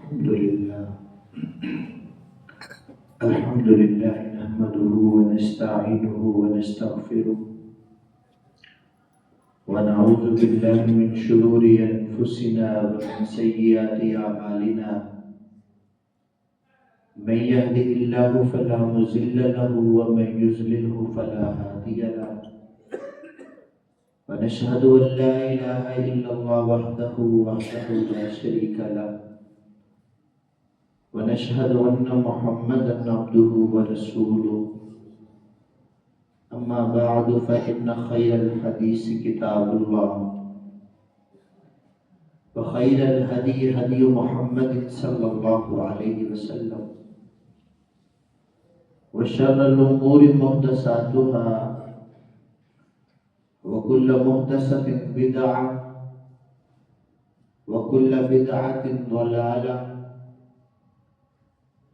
الحمد لله نحمده ونستعينه ونستغفره ونعوذ بالله من شرور أنفسنا ومن سيئات أعمالنا من يهده الله فلا مضل له ومن يضلله فلا هادي له ونشهد أن لا إله إلا الله وحده لا شريك له ونشهد أن محمدا عبده ورسوله أما بعد فإن خير الحديث كتاب الله وخير الهدي هدي محمد صلى الله عليه وسلم وشر الأمور محدثاتها وكل محدثة بدعة وكل بدعة ضلالة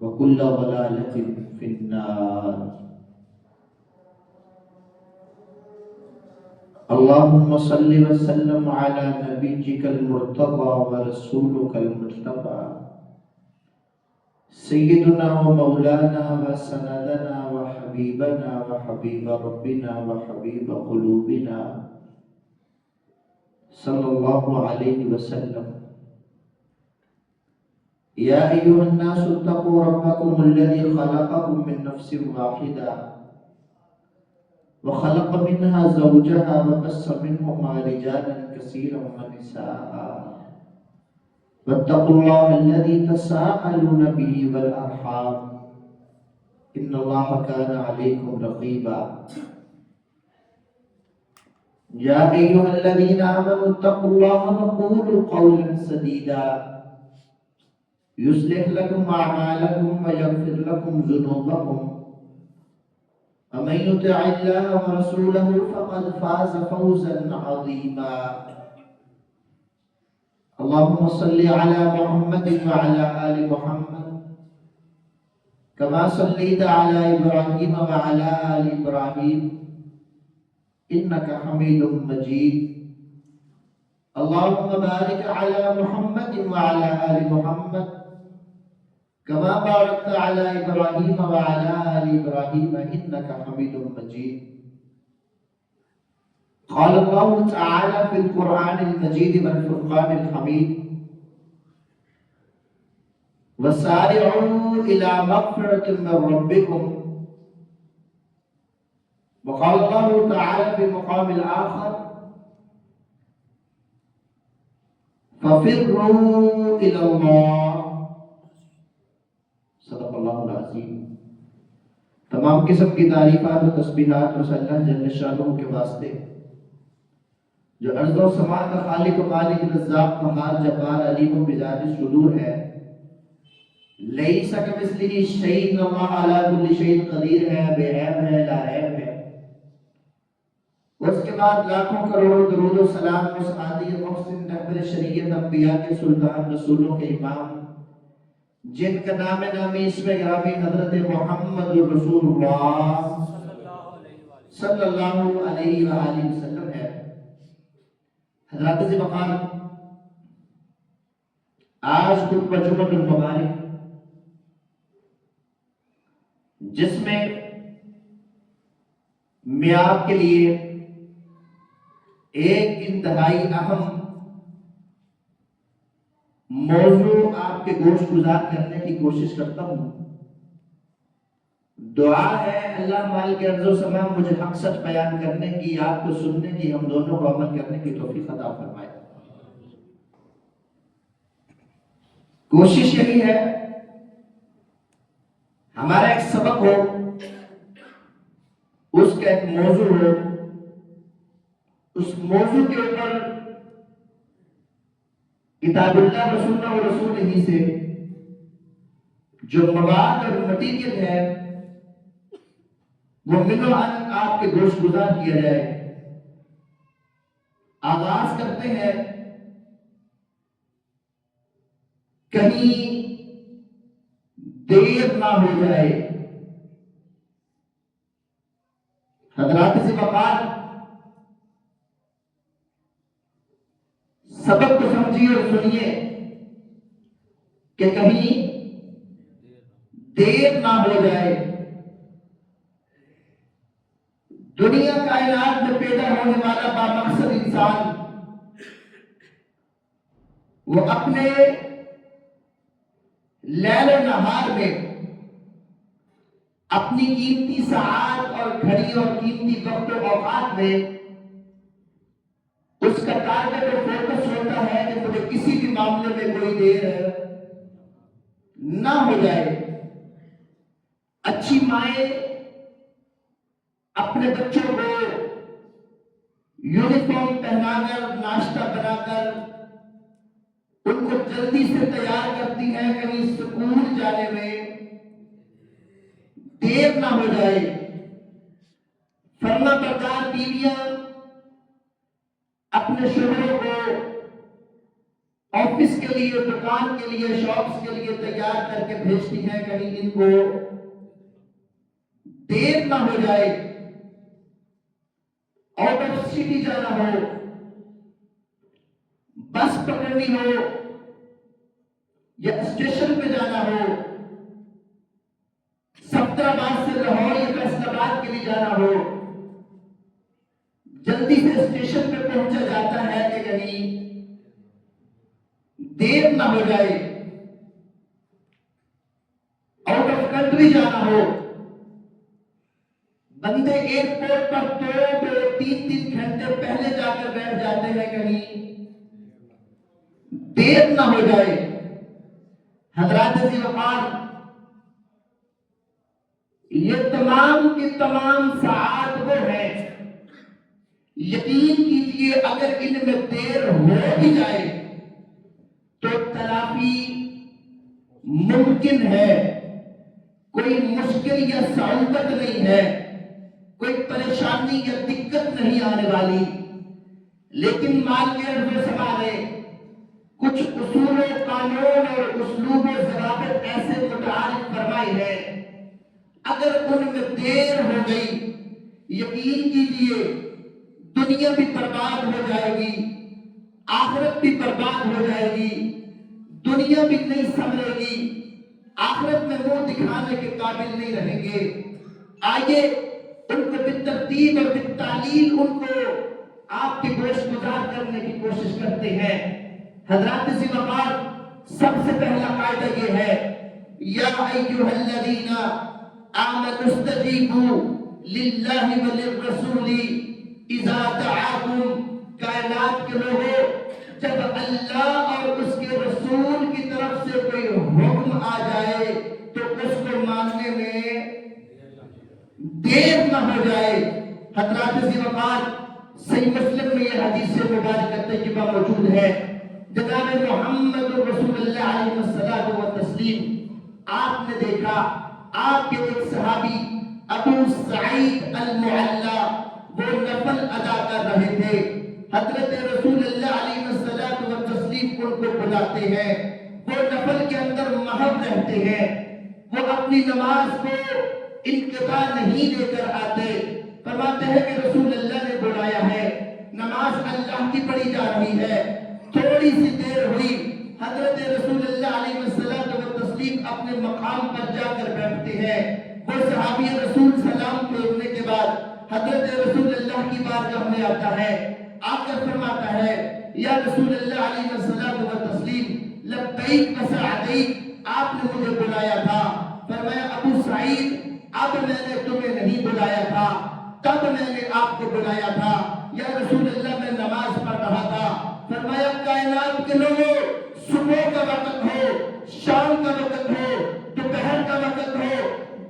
وكل ضلالة في النار اللهم صل وسلم على نبيك المرتضى ورسولك المجتبى سيدنا ومولانا وسندنا وحبيبنا وحبيب ربنا وحبيب قلوبنا صلى الله عليه وسلم يا أيها الناس اتقوا ربكم الذي خلقكم من نفس واحدة وخلق منها زوجها وبث منهما رجالا كثيرا ونساء واتقوا الله الذي تساءلون به والأرحام إن الله كان عليكم رقيبا يا أيها الذين آمنوا اتقوا الله وقولوا قولا سديدا يصلح لكم أعمالكم ويغفر لكم ذنوبكم ومن يطع الله ورسوله فقد فاز فوزا عظيما اللهم صل على محمد وعلى آل محمد كما صليت على إبراهيم وعلى آل إبراهيم إنك حميد مجيد اللهم بارك على محمد وعلى آل محمد كما باركت على إبراهيم وعلى آل إبراهيم إنك حميد مجيد قال الله تعالى في القرآن المجيد والفرقان الحميد وسارعوا إلى مغفرة من ربكم وقال الله تعالى في مقام الآخر ففروا إلى الله صدق اللہ العظیم۔ تمام قسم کی تعریفات و تسبیحات اس اللہ جل شانہ کے واسطے جو ارض و سما کا خالق و مالک رزاق قہار جبار علیم و بذات الصدور ہے، لیس کمثلہ شیء، اللہ علی کل شیء قدیر ہے، بے عیب ہے، لا عیب ہے۔ اس کے بعد لاکھوں کروڑوں درود و سلام اس عادی محسن رہبر شریعت انبیاء کے سلطان رسولوں کے امام جن کا نام نامی اسم گرامی حضرت محمد رسول اللہ صلی اللہ علیہ وآلہ وسلم ہے۔ حضرات سے مقام آج خطبہ جمعۃ المبارک جس میں میں آپ کے لیے ایک انتہائی اہم موضوع آپ کے گوش گزار کرنے کی کوشش کرتا ہوں۔ دعا ہے اللہ مال کے عرض و سما مجھے حق سچ بیان کرنے کی، آپ کو سننے کی، ہم دونوں کو عمل کرنے کی توفیق عطا فرمائے۔ کوشش یہی ہے ہمارا ایک سبق ہو، اس کا ایک موضوع ہو، اس موضوع کے اوپر کتاب اللہ و سنہ و رسول ہی سے جو مواد اور مٹیریل ہے وہ منو ان آپ کے گوش گزار کیا جائے۔ آغاز کرتے ہیں، کہیں دیر نہ ہو جائے۔ حضرات سے بقال سبق کو سمجھیے اور سنیے۔ کہ کہیں دیر نہ ہو جائے۔ دنیا کائنات میں پیدا ہونے والا بامقصد انسان وہ اپنے لیل و نہار میں اپنی قیمتی ساعات اور گھڑی اور قیمتی وقت و اوقات میں اس کا ٹارگٹ اور فوکس ہوتا ہے کہ مجھے کسی بھی معاملے میں کوئی دیر نہ ہو جائے۔ اچھی مائیں اپنے بچوں کو یونیفارم پہنا کر، ناشتہ بنا کر ان کو جلدی سے تیار کرتی ہیں کہیں اسکول جانے میں دیر نہ ہو جائے۔ فرما بردار بیویاں اپنے شوہروں کو آفس کے لیے، دکان کے لیے، شاپس کے لیے تیار کر کے بھیجتی ہیں کہیں ان کو دیر نہ ہو جائے۔ آؤٹ آف سٹی جانا ہو، بس پکڑنی ہو یا اسٹیشن پہ جانا ہو، صفدرآباد سے لاہور یا فیصل آباد کے لیے جانا ہو، جلدی سے اسٹیشن پہ پہنچا جاتا ہے کہ کہیں دیر نہ ہو جائے۔ آؤٹ آف کنٹری جانا ہو، بندے ایئرپورٹ پر دو تین گھنٹے پہلے جا کر بیٹھ جاتے ہیں کہیں دیر نہ ہو جائے۔ حضرات ذی وقار، یہ تمام کی تمام ساعات وہ ہیں، یقین کیجئے اگر ان میں دیر ہو بھی جائے تو تلافی ممکن ہے، کوئی مشکل یا صعوبت نہیں ہے، کوئی پریشانی یا دقت نہیں آنے والی۔ لیکن مالک و سمانے کچھ اصول و قانون اور اسلوب و ضوابط ایسے متعارف فرمائے ہیں، اگر ان میں دیر ہو گئی یقین کیجئے دنیا بھی برباد ہو جائے گی، آخرت بھی برباد ہو جائے گی، دنیا بھی نہیں سنبھلے گی، آخرت میں منہ دکھانے کے قابل نہیں رہیں گے۔ آئیے ان کو بالترتیب اور بالتعلیل ان کو آپ کی گوش گزار کرنے کی کوشش کرتے ہیں۔ حضرات ذی وقار، سب سے پہلا قاعدہ یہ ہے، یا ایھا الذین آمنوا استجیبوا للہ وللرسول اذا دعاکم، کائنات کے لوگوں جب اللہ اور اس کے رسول کی طرف سے کوئی حکم آ جائے تو اس کو ماننے میں دیر نہ ہو جائے۔ حضرات ذی وقار، صحیح مسلم میں یہ حدیث مبارکہ طیبہ موجود ہے، جناب محمد رسول اللہ علیہ الصلوۃ والتسلیم، آپ نے دیکھا آپ کے ایک صحابی ابو سعید المعلی وہ نفل ادا کر رہے تھے، حضرت رسول اللہ علیہ الصلوۃ والتسلیم ان کو بلاتے ہیں، وہ نفل کے اندر محو رہتے ہیں، وہ اپنی نماز کو انقطاع نہیں لے کر آتے، فرماتے ہیں کہ رسول اللہ نے بلایا ہے، نماز اللہ کی پڑھی جا رہی ہے، تھوڑی سی دیر ہوئی، حضرت رسول اللہ علیہ الصلوۃ والتسلیم اپنے مقام پر جا کر بیٹھتے ہیں، وہ صحابی رسول سلام پھیرنے کے بعد حضرت رسول اللہ کی بارگاہ میں آتا ہے، آ کر فرماتا ہے یا رسول اللہ علیہ الصلوۃ والتسلیم لبیک و سعدیک، آپ نے مجھے بلایا تھا۔ فرمایا ابو سعید، اب میں نے تمہیں نہیں بلایا تھا، تب میں نے آپ کو بلایا تھا، یا رسول اللہ میں نماز پڑھ رہا تھا۔ فرمایا کائنات کے لوگوں، صبح کا وقت ہو، شام کا وقت ہو، دوپہر کا وقت ہو،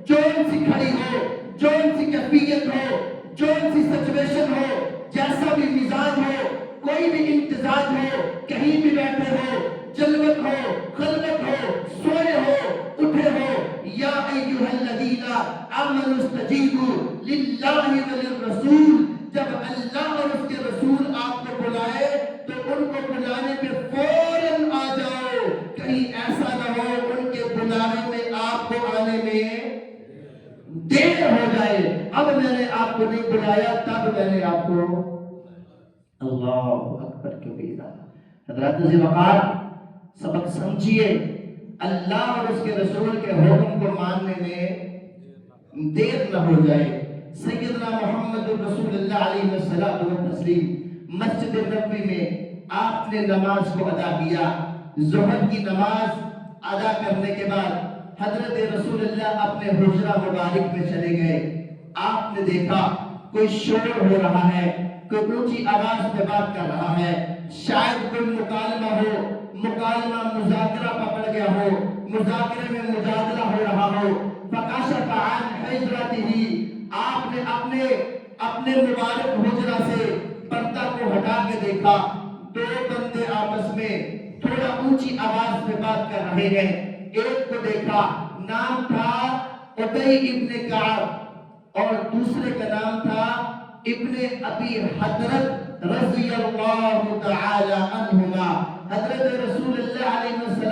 جون سی کھڑی ہو، جون سی کیفیت ہو، جون سی سچویشن ہو، جیسا بھی مزاج ہو، کوئی بھی امتزاج ہو، کہیں بھی بیٹھے ہو، جلوت ہو، خلوت ہو، سوئے ہو، اٹھے ہو، یا ایھا الذین آمنوا استجیبوا للہ وللرسول، جب اللہ اور اس کے رسول آپ کو بلائے تو ان کو بلانے پہ فوراً آ جاؤ، کہیں ایسا نہ ہو ان کے بلانے میں آپ کو آنے میں دیر ہو جائے، اب میں نے آپ کو نہیں بلایا تب میں نے آپ کو، اللہ اکبر کبیرہ۔ حضرات ذی وقار، سبق سمجھیے، اللہ اور اس کے رسول کے حکم کو ماننے میں دیر نہ ہو جائے۔ سیدنا محمد رسول اللہ علیہ وسلم مسجد نبوی میں آپ نے نماز کو ادا کیا۔ ظہر کی نماز ادا کرنے کے بعد حضرت رسول اللہ اپنے حجرہ مبارک میں چلے گئے۔ آپ نے دیکھا کوئی شور ہو رہا ہے، کوئی اونچی آواز میں بات کر رہا ہے، شاید کوئی مکالمہ ہو، مکالمہ مذاکرہ پکڑ گیا ہو، مذاکرے میں مجادلہ ہو رہا ہو۔ فکشف عن حجرتہ، آپ نے اپنے مبارک حجرہ سے پردہ کو ہٹا کے دیکھا، دو بندے آپس میں تھوڑا اونچی آواز میں بات کر رہے ہیں۔ ایک کو دیکھا، نام تھا ابی ابن کعب اور دوسرے کا نام تھا ابن ابی حضرت رضی اللہ تعالی عنہما۔ حضرت رسول اللہ علیہ وسلم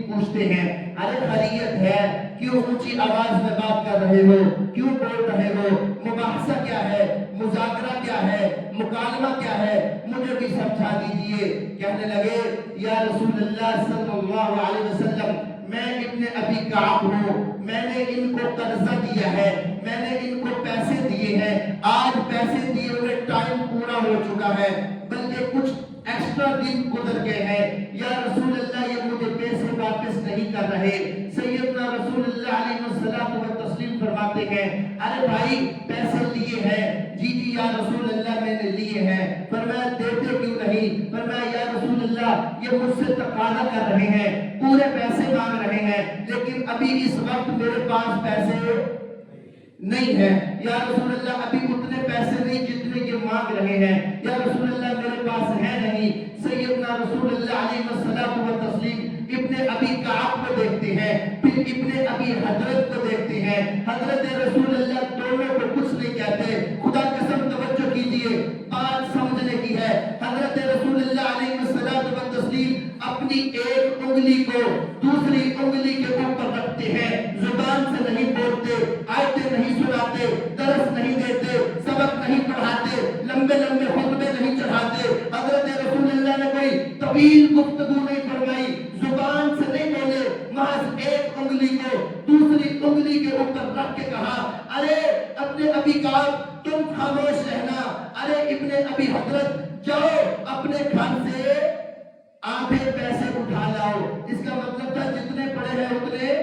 پوچھتے ہیں، ارے خیریت ہے؟ کیوں اونچی آواز میں بات کر رہے ہو؟ کیوں بول رہے ہو؟ مباحثہ کیا ہے؟ مذاکرہ کیا ہے؟ مکالمہ کیا ہے؟ مجھے بھی سمجھا دیجئے۔ کہنے لگے، یا رسول اللہ صلی اللہ علیہ وسلم، میں ابن ابی کعب ہوں، میں نے ان کو قرضہ دیا ہے، میں نے ان کو پیسے دیے ہیں، آج پیسے دیے ہوئے ٹائم پورا ہو چکا ہے، بلکہ کچھ ایکسٹرا دن گزر گئے ہیں، یا رسول اللہ یہ مجھے پیسے واپس نہیں کر رہے۔ سیدنا رسول اللہ علیہ وسلم فرماتے ہیں، ارے بھائی پیسے لیے ہیں؟ جی جی یا رسول اللہ میں نے لیے ہیں۔ فرمایا دیتے کیوں نہیں؟ فرمایا یا رسول اللہ یہ مجھ سے تقاضا کر رہے ہیں، پورے پیسے مانگ رہے ہیں، لیکن ابھی اس وقت میرے پاس پیسے نہیں ہے، یا رسول اللہ ابھی اتنے پیسے نہیں جتنے یہ مانگ رہے ہیں، یا رسول اللہ میرے پاس ہے نہیں۔ سیدنا رسول اللہ علیہ وسلم ابن ابی کعب کو دیکھتے ہیں، پھر ابن ابی حضرت کو دیکھتے ہیں۔ حضرت رسول اللہ دونوں کو کچھ نہیں کہتے۔ خدا قسم توجہ کیجئے، بات سمجھنے کی ہے۔ حضرت رسول اللہ علیہ وسلم اپنی ایک انگلی کو دوسری انگلی کے اوپر رکھتے ہیں، زبان سے نہیں بولتے، آیتیں نہیں سناتے، درس نہیں دیتے، سبق نہیں پڑھاتے، لمبے لمبے خطبے نہیں چڑھاتے۔ حضرت رسول اللہ نے کوئی طویل گفتگو نہیں فرمائی، زبان سے نہیں بولے، محض ایک انگلی کو دوسری انگلی کے اوپر رکھ کے کہا، ارے اپنے ابی کعب تم خاموش رہنا، ارے ابن ابی حضرت جاؤ اپنے گھر سے آدھے پیسے اٹھا لاؤ۔ اس کا مطلب تھا جتنے پڑے ہیں اتنے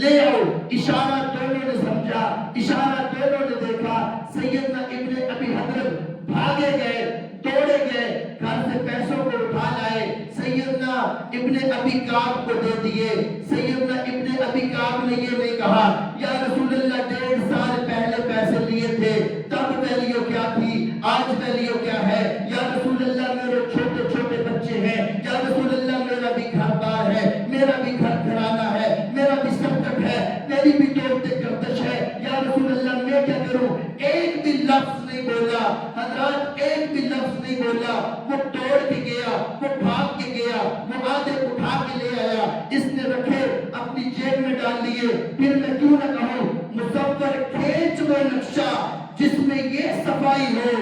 لے آؤ۔ اشارہ دونوں نے سمجھا، اشارہ دونوں نے دیکھا۔ سیدنا ابن ابی حضرت بھاگے گئے، دوڑے گئے، گھر سے پیسوں کو اٹھا لائے، سیدنا ابن ابی کعب کو دے دیے۔ سیدنا ابن ابی کعب نے یہ نہیں کہا، یا رسول اللہ 1.5 سال پہلے پیسے لیے تھے، تب ویلیو کیا تھی، آج ویلیو کیا ہے؟ یا رسول اللہ میرے چھوٹے چھوٹے بچے ہیں، یا رسول اللہ میرا بھی گھر بار ہے، میرا بھی گھر گھرانہ ہے، میرا بھی سکت ہے، میری بھی دوڑتے گردش ہے، یا رسول اللہ میں کیا کروں؟ ایک بھی لفظ نہیں بولا حضرات، ایک بھی لفظ نہیں بولا۔ وہ دوڑ کے گیا، وہ بھاگ کے گیا، وہ آدھے اٹھا کے لے آیا، اس نے رکھے اپنی جیب میں ڈال لیے۔ پھر میں کیوں نہ کہوں، مصور کھینچ وہ نقشہ جس میں یہ صفائی ہو،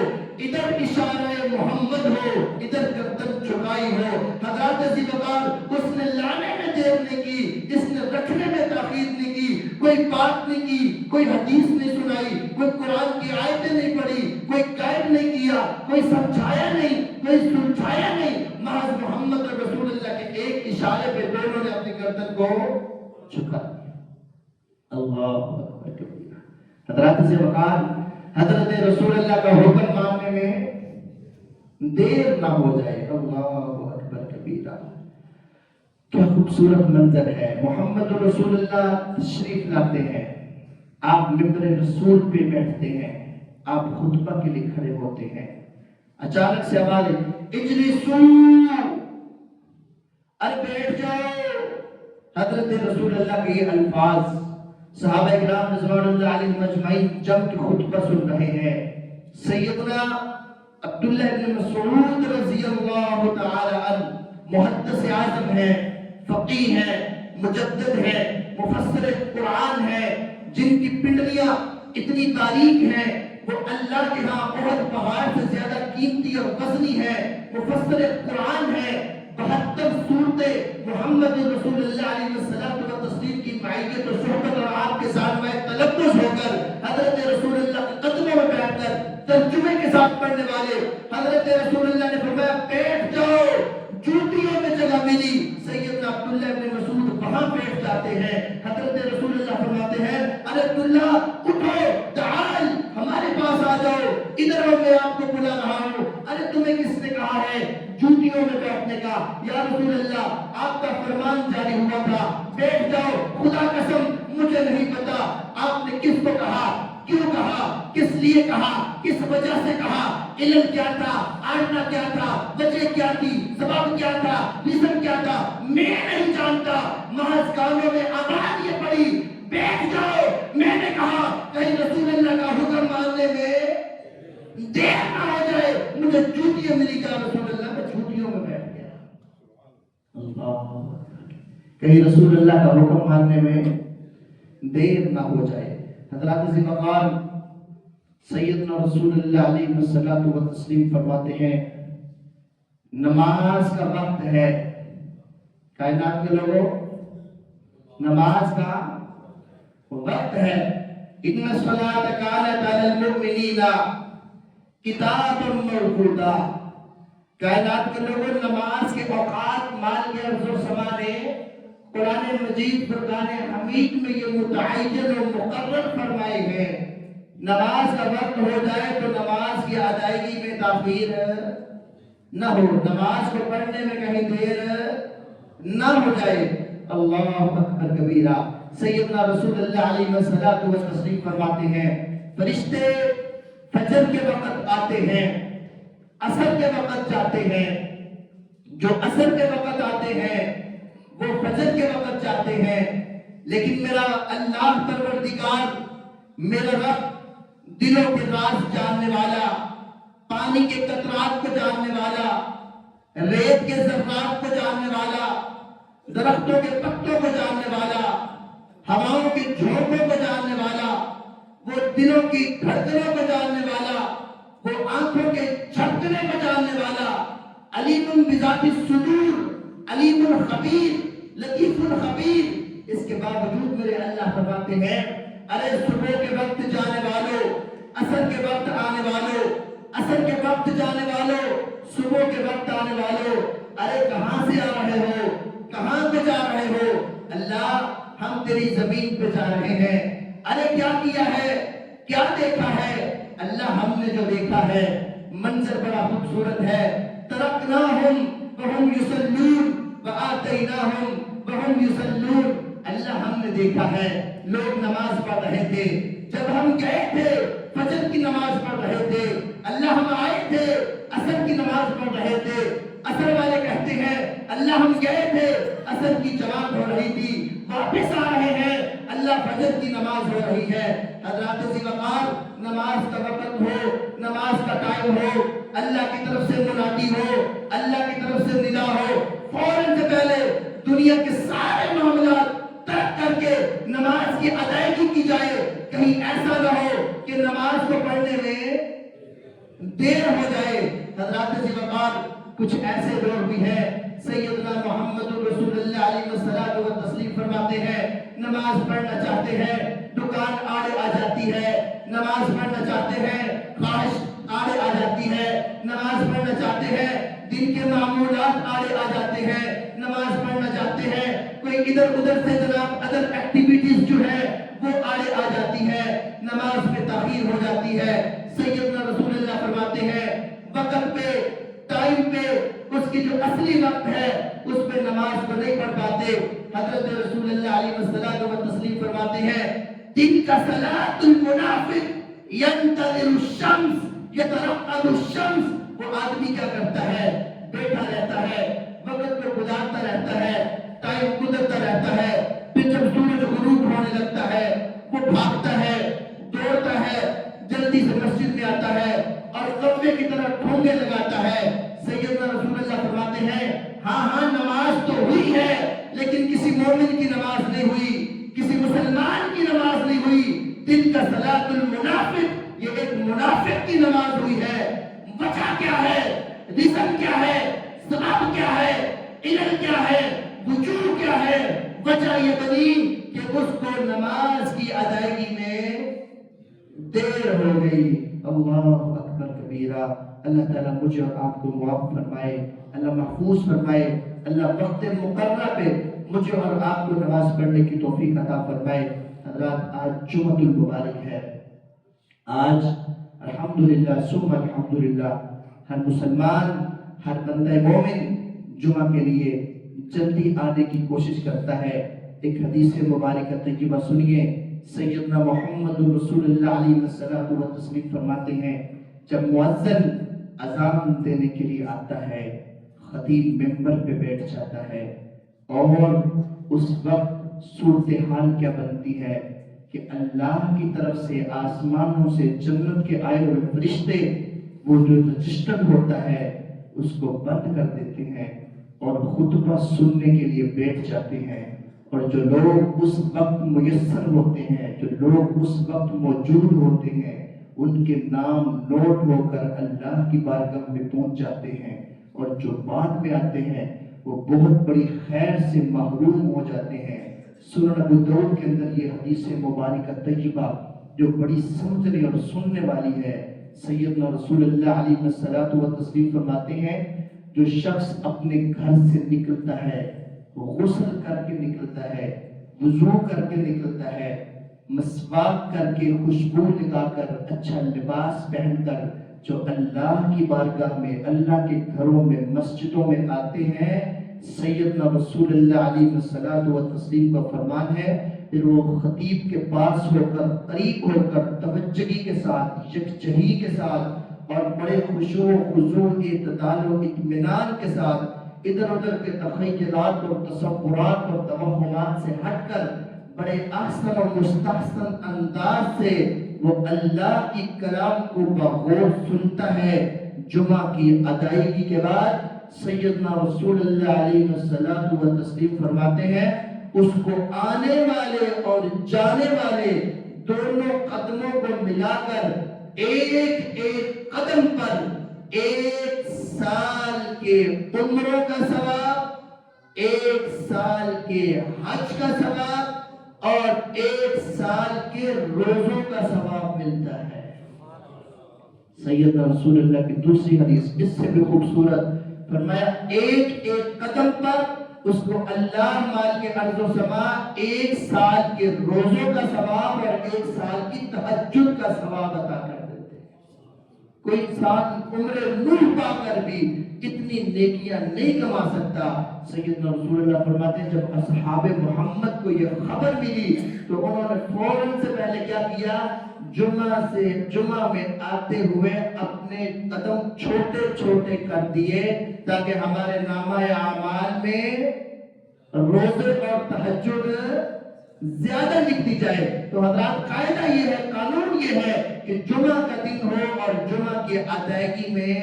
ادھر اشارہ محمد ہو، ادھر گردن جھکائی ہو۔ حضرات عزیز وقار، اس نے لانے میں دیر نہیں کی، اس نے رکھنے میں تاخیر نہیں کی، کوئی بات نہیں کی، کوئی حدیث نہیں سنائی، کوئی قرآن کی آیتیں نہیں پڑھی، کوئی گائیڈ نہیں کیا، کوئی سمجھایا نہیں، کوئی سلجھایا نہیں، محض محمد رسول اللہ کے ایک اشارے پہ دونوں نے اپنی گردن کو جھکا دیا۔ اللہ اکبر کبیرہ۔ حضرات عزیز وقار، حضرت رسول اللہ کا حکم ماننے میں دیر نہ ہو جائے۔ اللہ اکبر کبیرہ۔ کیا خوبصورت منظر ہے۔ محمد رسول اللہ تشریف لاتے ہیں، آپ ممبر رسول پہ بیٹھتے ہیں، آپ خطبہ کے لیے کھڑے ہوتے ہیں، اچانک سے آواز اجلسوا، ارے بیٹھ جاؤ۔ حضرت رسول اللہ کے یہ الفاظ صحابہ کرام رضوان اللہ علیہم اجمعین جم کے خطبہ سن رہے ہیں۔ سیدنا عبداللہ بن مسعود رضی اللہ تعالی عنہ محدث اعظم ہے، فقیہ ہے، مجدد ہے، مفسر قرآن ہے، جن کی پنڈلیاں اتنی باریک ہیں وہ اللہ کے ہاں احد پہاڑ سے زیادہ قیمتی اور وزنی ہے، مفسر قرآن ہے، 72 سورتیں محمد رسول اللہ علیہ نماز پڑھنے والے. حضرت رسول اللہ نے فرمایا بیٹھ جاؤ, جوتیوں میں جگہ ملی. سیدنا عبداللہ ابن مسعود وہاں بیٹھ جاتے ہیں. حضرت رسول اللہ فرماتے ہیں ارے عبداللہ اٹھو, تعال ہمارے پاس آ جاؤ, ادھر آؤ, میں آپ کو بلا رہا ہوں. ارے تمہیں کس نے کہا ہے جوتیوں میں بیٹھنے کا؟ یا رسول اللہ آپ کا فرمان جاری ہوا تھا بیٹھ جاؤ. خدا قسم مجھے نہیں پتا آپ نے کس کو کہا, کیوں کہا, کس لیے کہا, کس وجہ سے کہا, علم کیا تھا, آئینہ کیا تھا, وجہ کیا تھی, سبب کیا تھا, ریزن کیا تھا, میں نہیں جانتا. محض کانوں میں آواز یہ پڑی بیٹھ جاؤ. میں نے کہا کہیں رسول اللہ کا حکم ماننے میں دیر نہ ہو جائے. مجھے جوتیاں ملی کیا رسول اللہ, میں جوتیوں میں بیٹھ گیا. اللہ, کہیں رسول اللہ کا حکم ماننے میں دیر نہ ہو جائے. حضرات ذوالفقار سیدنا رسول اللہ علیہ الصلوۃ والتسلیم فرماتے ہیں نماز کا وقت ہے. کائنات کے لوگوں, نماز کا وقت ہے. ان الصلاۃ کانت علی المؤمنین کتابا موقوتا. کائنات کے لوگوں, نماز کے اوقات مان کے افضل و سما نے قرآن مجید فرقان حمید میں یہ متعین و مقرر فرمائے ہیں. نماز کا وقت ہو جائے تو نماز کی ادائیگی میں تاخیر نہ ہو, نماز کو پڑھنے میں کہیں دیر نہ ہو جائے. اللہ اکبر کبیرہ. سیدنا رسول اللہ علیہ الصلوۃ والتسلیم فرماتے ہیں فرشتے فجر کے وقت آتے ہیں, عصر کے وقت جاتے ہیں. جو عصر کے وقت آتے ہیں وہ فجر کے وقت جاتے ہیں. لیکن میرا اللہ پروردگار, میرا رب دلوں کے راز جاننے والا, پانی کے قطرات کو جاننے والا, ریت کے ذرات کو جاننے والا, درختوں کے پتوں کو جاننے والا, ہواؤں کے جھونکوں کو جاننے والا, وہ دلوں کی دھڑکنوں کو جاننے والا, وہ آنکھوں کے جھپکنے کو جاننے والا, علیم بذات الصدور, علیم الخبیر, لطیف الخبیر. اس کے باوجود میرے اللہ فرماتے ہیں ارے صبح کے وقت جانے والوں, عصر کے وقت آنے والوں, عصر کے وقت جانے والوں, صبح کے وقت آنے والوں, ارے کہاں سے آ رہے ہو, کہاں پہ جا رہے ہو؟ اللہ ہم تیری زمین پہ جا رہے ہیں. ارے کیا کیا ہے, کیا دیکھا ہے؟ اللہ ہم نے جو دیکھا ہے منظر بڑا خوبصورت ہے. ترکناہم وہم یصلون وآتیناہم وہم یصلون. اللہ ہم نے دیکھا ہے لوگ نماز پڑھ رہے تھے, جب ہم گئے تھے فجر کی نماز پڑھ رہے تھے. اللہ ہم آئے تھے عصر کی نماز پڑھ رہے تھے. عصر والے کہتے ہیں اللہ ہم گئے تھے عصر کی جماعت ہو رہی تھی, واپس آ رہے ہیں اللہ فجر کی نماز ہو رہی ہے. حضرات ذوالفقار, نماز کا وقت ہو, نماز کا ٹائم ہو, اللہ کی طرف سے منادی ہو, اللہ کی طرف سے ندا ہو, فوراً سے پہلے دنیا کے سارے معاملات ترک کر کے نماز کی ادائیگی کی جائے. کہیں ایسا نہ ہو کہ نماز کو پڑھنے میں دیر ہو جائے. حضرات ذوالفقار, کچھ ایسے لوگ بھی ہیں, سیدنا محمد رسول اللہ علیہ الصلوۃ والتسلیم فرماتے ہیں نماز پڑھنا چاہتے ہیں, دکان آڑے آ جاتی ہے, نماز پڑھنا چاہتے ہیں, خواہش آڑے آ جاتی ہے, نماز پڑھنا چاہتے ہیں, دن کے معمولات آڑے آ جاتے ہیں, نماز پڑھنا چاہتے ہیں, کوئی ادھر ادھر سے جناب ادر ایکٹیویٹیز جو ہے وہ آڑے آ جاتی ہے, نماز میں تاخیر ہو جاتی ہے. سیدنا رسول اللہ فرماتے ہیں وقت پہ, ٹائم پہ, اس کی جو اصلی وقت ہے اس پہ نماز کو نہیں پڑھ پاتے. حضرت رسول اللہ علیہ الصلوۃ والتسلیم فرماتے ہیں دن کا صلاۃ المنافق ينتظر الشمس يترقب الشمس. وہ آدمی کیا کرتا ہے, بیٹھا رہتا ہے, وقت کو گزارتا رہتا ہے, ٹائم گزرتا رہتا ہے, پھر جب سورج غروب ہونے لگتا ہے وہ بھاگتا ہے, دوڑتا ہے, جلدی سے مسجد میں آتا ہے اور قوے کی طرح ٹھونگے لگاتا ہے. سیدنا رسول اللہ فرماتے ہیں ہاں نماز تو ہوئی ہے لیکن کسی مومن کی نماز نہیں ہوئی, کسی مسلمان کی نماز نہیں ہوئی. دن کا صلاۃ المنافق, یہ ایک منافق کی نماز ہوئی ہے. وجہ کیا ہے, ریزن کیا ہے, سبب کیا ہے, علم کیا ہے, وجوہ کیا ہے؟ وجہ یہ بنی کہ اس کو نماز کی ادائیگی میں دیر ہو گئی. اللہ اکبر کبیر. کبیرہ. اللہ تعالیٰ مجھے اور آپ کو معاف فرمائے، اللہ محفوظ فرمائے، اللہ وقت مقررہ پہ مجھے اور آپ کو نماز پڑھنے کی توفیق عطا فرمائے. حضرات آج جمعۃ المبارک ہے. آج الحمدللہ ثم الحمدللہ ہر مسلمان، ہر بندہ مومن جمعہ کے لیے جلدی آنے کی کوشش کرتا ہے. ایک حدیث مبارکہ طیبہ سنیے. سیدنا محمد رسول اللہ علیہ وسلم و تسلیم فرماتے ہیں جب مؤذن اذان دینے کے لیے آتا ہے، خطیب ممبر پہ بیٹھ جاتا ہے اور اس وقت صورتحال کیا بنتی ہے کہ اللہ کی طرف سے آسمانوں سے جنت کے آئے ہوئے فرشتے وہ جو رجسٹر ہوتا ہے اس کو بند کر دیتے ہیں اور خطبہ سننے کے لیے بیٹھ جاتے ہیں. اور جو لوگ اس وقت میسر ہوتے ہیں، جو لوگ اس وقت موجود ہوتے ہیں، ان کے نام نوٹ ہو کر اللہ کی بارگاہ میں پہنچ جاتے ہیں، اور جو بعد میں آتے ہیں وہ بہت بڑی خیر سے محروم ہو جاتے ہیں. سنن ابو داؤد کے اندر یہ حدیث مبارکہ طیبہ جو بڑی سمجھنے اور سننے والی ہے. سیدنا رسول اللہ علیہ وسلم و تسلیم فرماتے ہیں جو شخص اپنے گھر سے نکلتا ہے، غسل کر کے نکلتا ہے، وضو کر کے نکلتا ہے، مسواک کر کے، خوشبو لگا کر، اچھا لباس پہن کر جو اللہ کی بارگاہ میں، اللہ کے گھروں میں، مسجدوں میں آتے ہیں، سیدنا رسول اللہ علیہ وسلم و تسلیم کا فرمان ہے پھر وہ خطیب کے پاس ہو کر، قریب ہو کر، توجہی کے ساتھ، یکجہی کے ساتھ اور بڑے خشوع و خضوع، اعتدال و اطمینان کے ساتھ ادھر ادھر کے تخیلات اور تصورات اور توہمات سے ہٹ کر بڑے احسن اور مستحسن انداز سے وہ اللہ کی کلام کو بغور سنتا ہے. جمعہ کی ادائیگی کے بعد سیدنا رسول اللہ علیہ وسلم و تسلیم فرماتے ہیں اس کو آنے والے اور جانے والے دونوں قدموں کو ملا کر ایک ایک قدم پر 1 سال کے عمروں کا ثواب، 1 سال کے حج کا ثواب اور 1 سال کے روزوں کا ثواب ملتا ہے. سیدنا رسول اللہ کی دوسری حدیث اس سے بھی خوبصورت فرمایا ایک ایک قدم پر اس کو اللہ مال کے ارض و سما 1 سال کے روزوں کا ثواب اور 1 سال کی تہجد کا ثواب عطا کر دیتے ہیں. کوئی انسان عمر نوح پا کر بھی اتنی نیکیاں نہیں کما سکتا. سیدنا رسول اللہ فرماتے ہیں جب اصحاب محمد کو یہ خبر ملی تو انہوں نے فوراً سے پہلے کیا کیا، جمعہ میں آتے ہوئے اپنے قدم چھوٹے چھوٹے کر دیے تاکہ ہمارے نامہ اعمال میں روزے اور تہجد زیادہ لکھ دی جائے. تو حضرات قاعدہ یہ ہے، قانون یہ ہے کہ جمعہ کا دن ہو اور جمعہ کی ادائیگی میں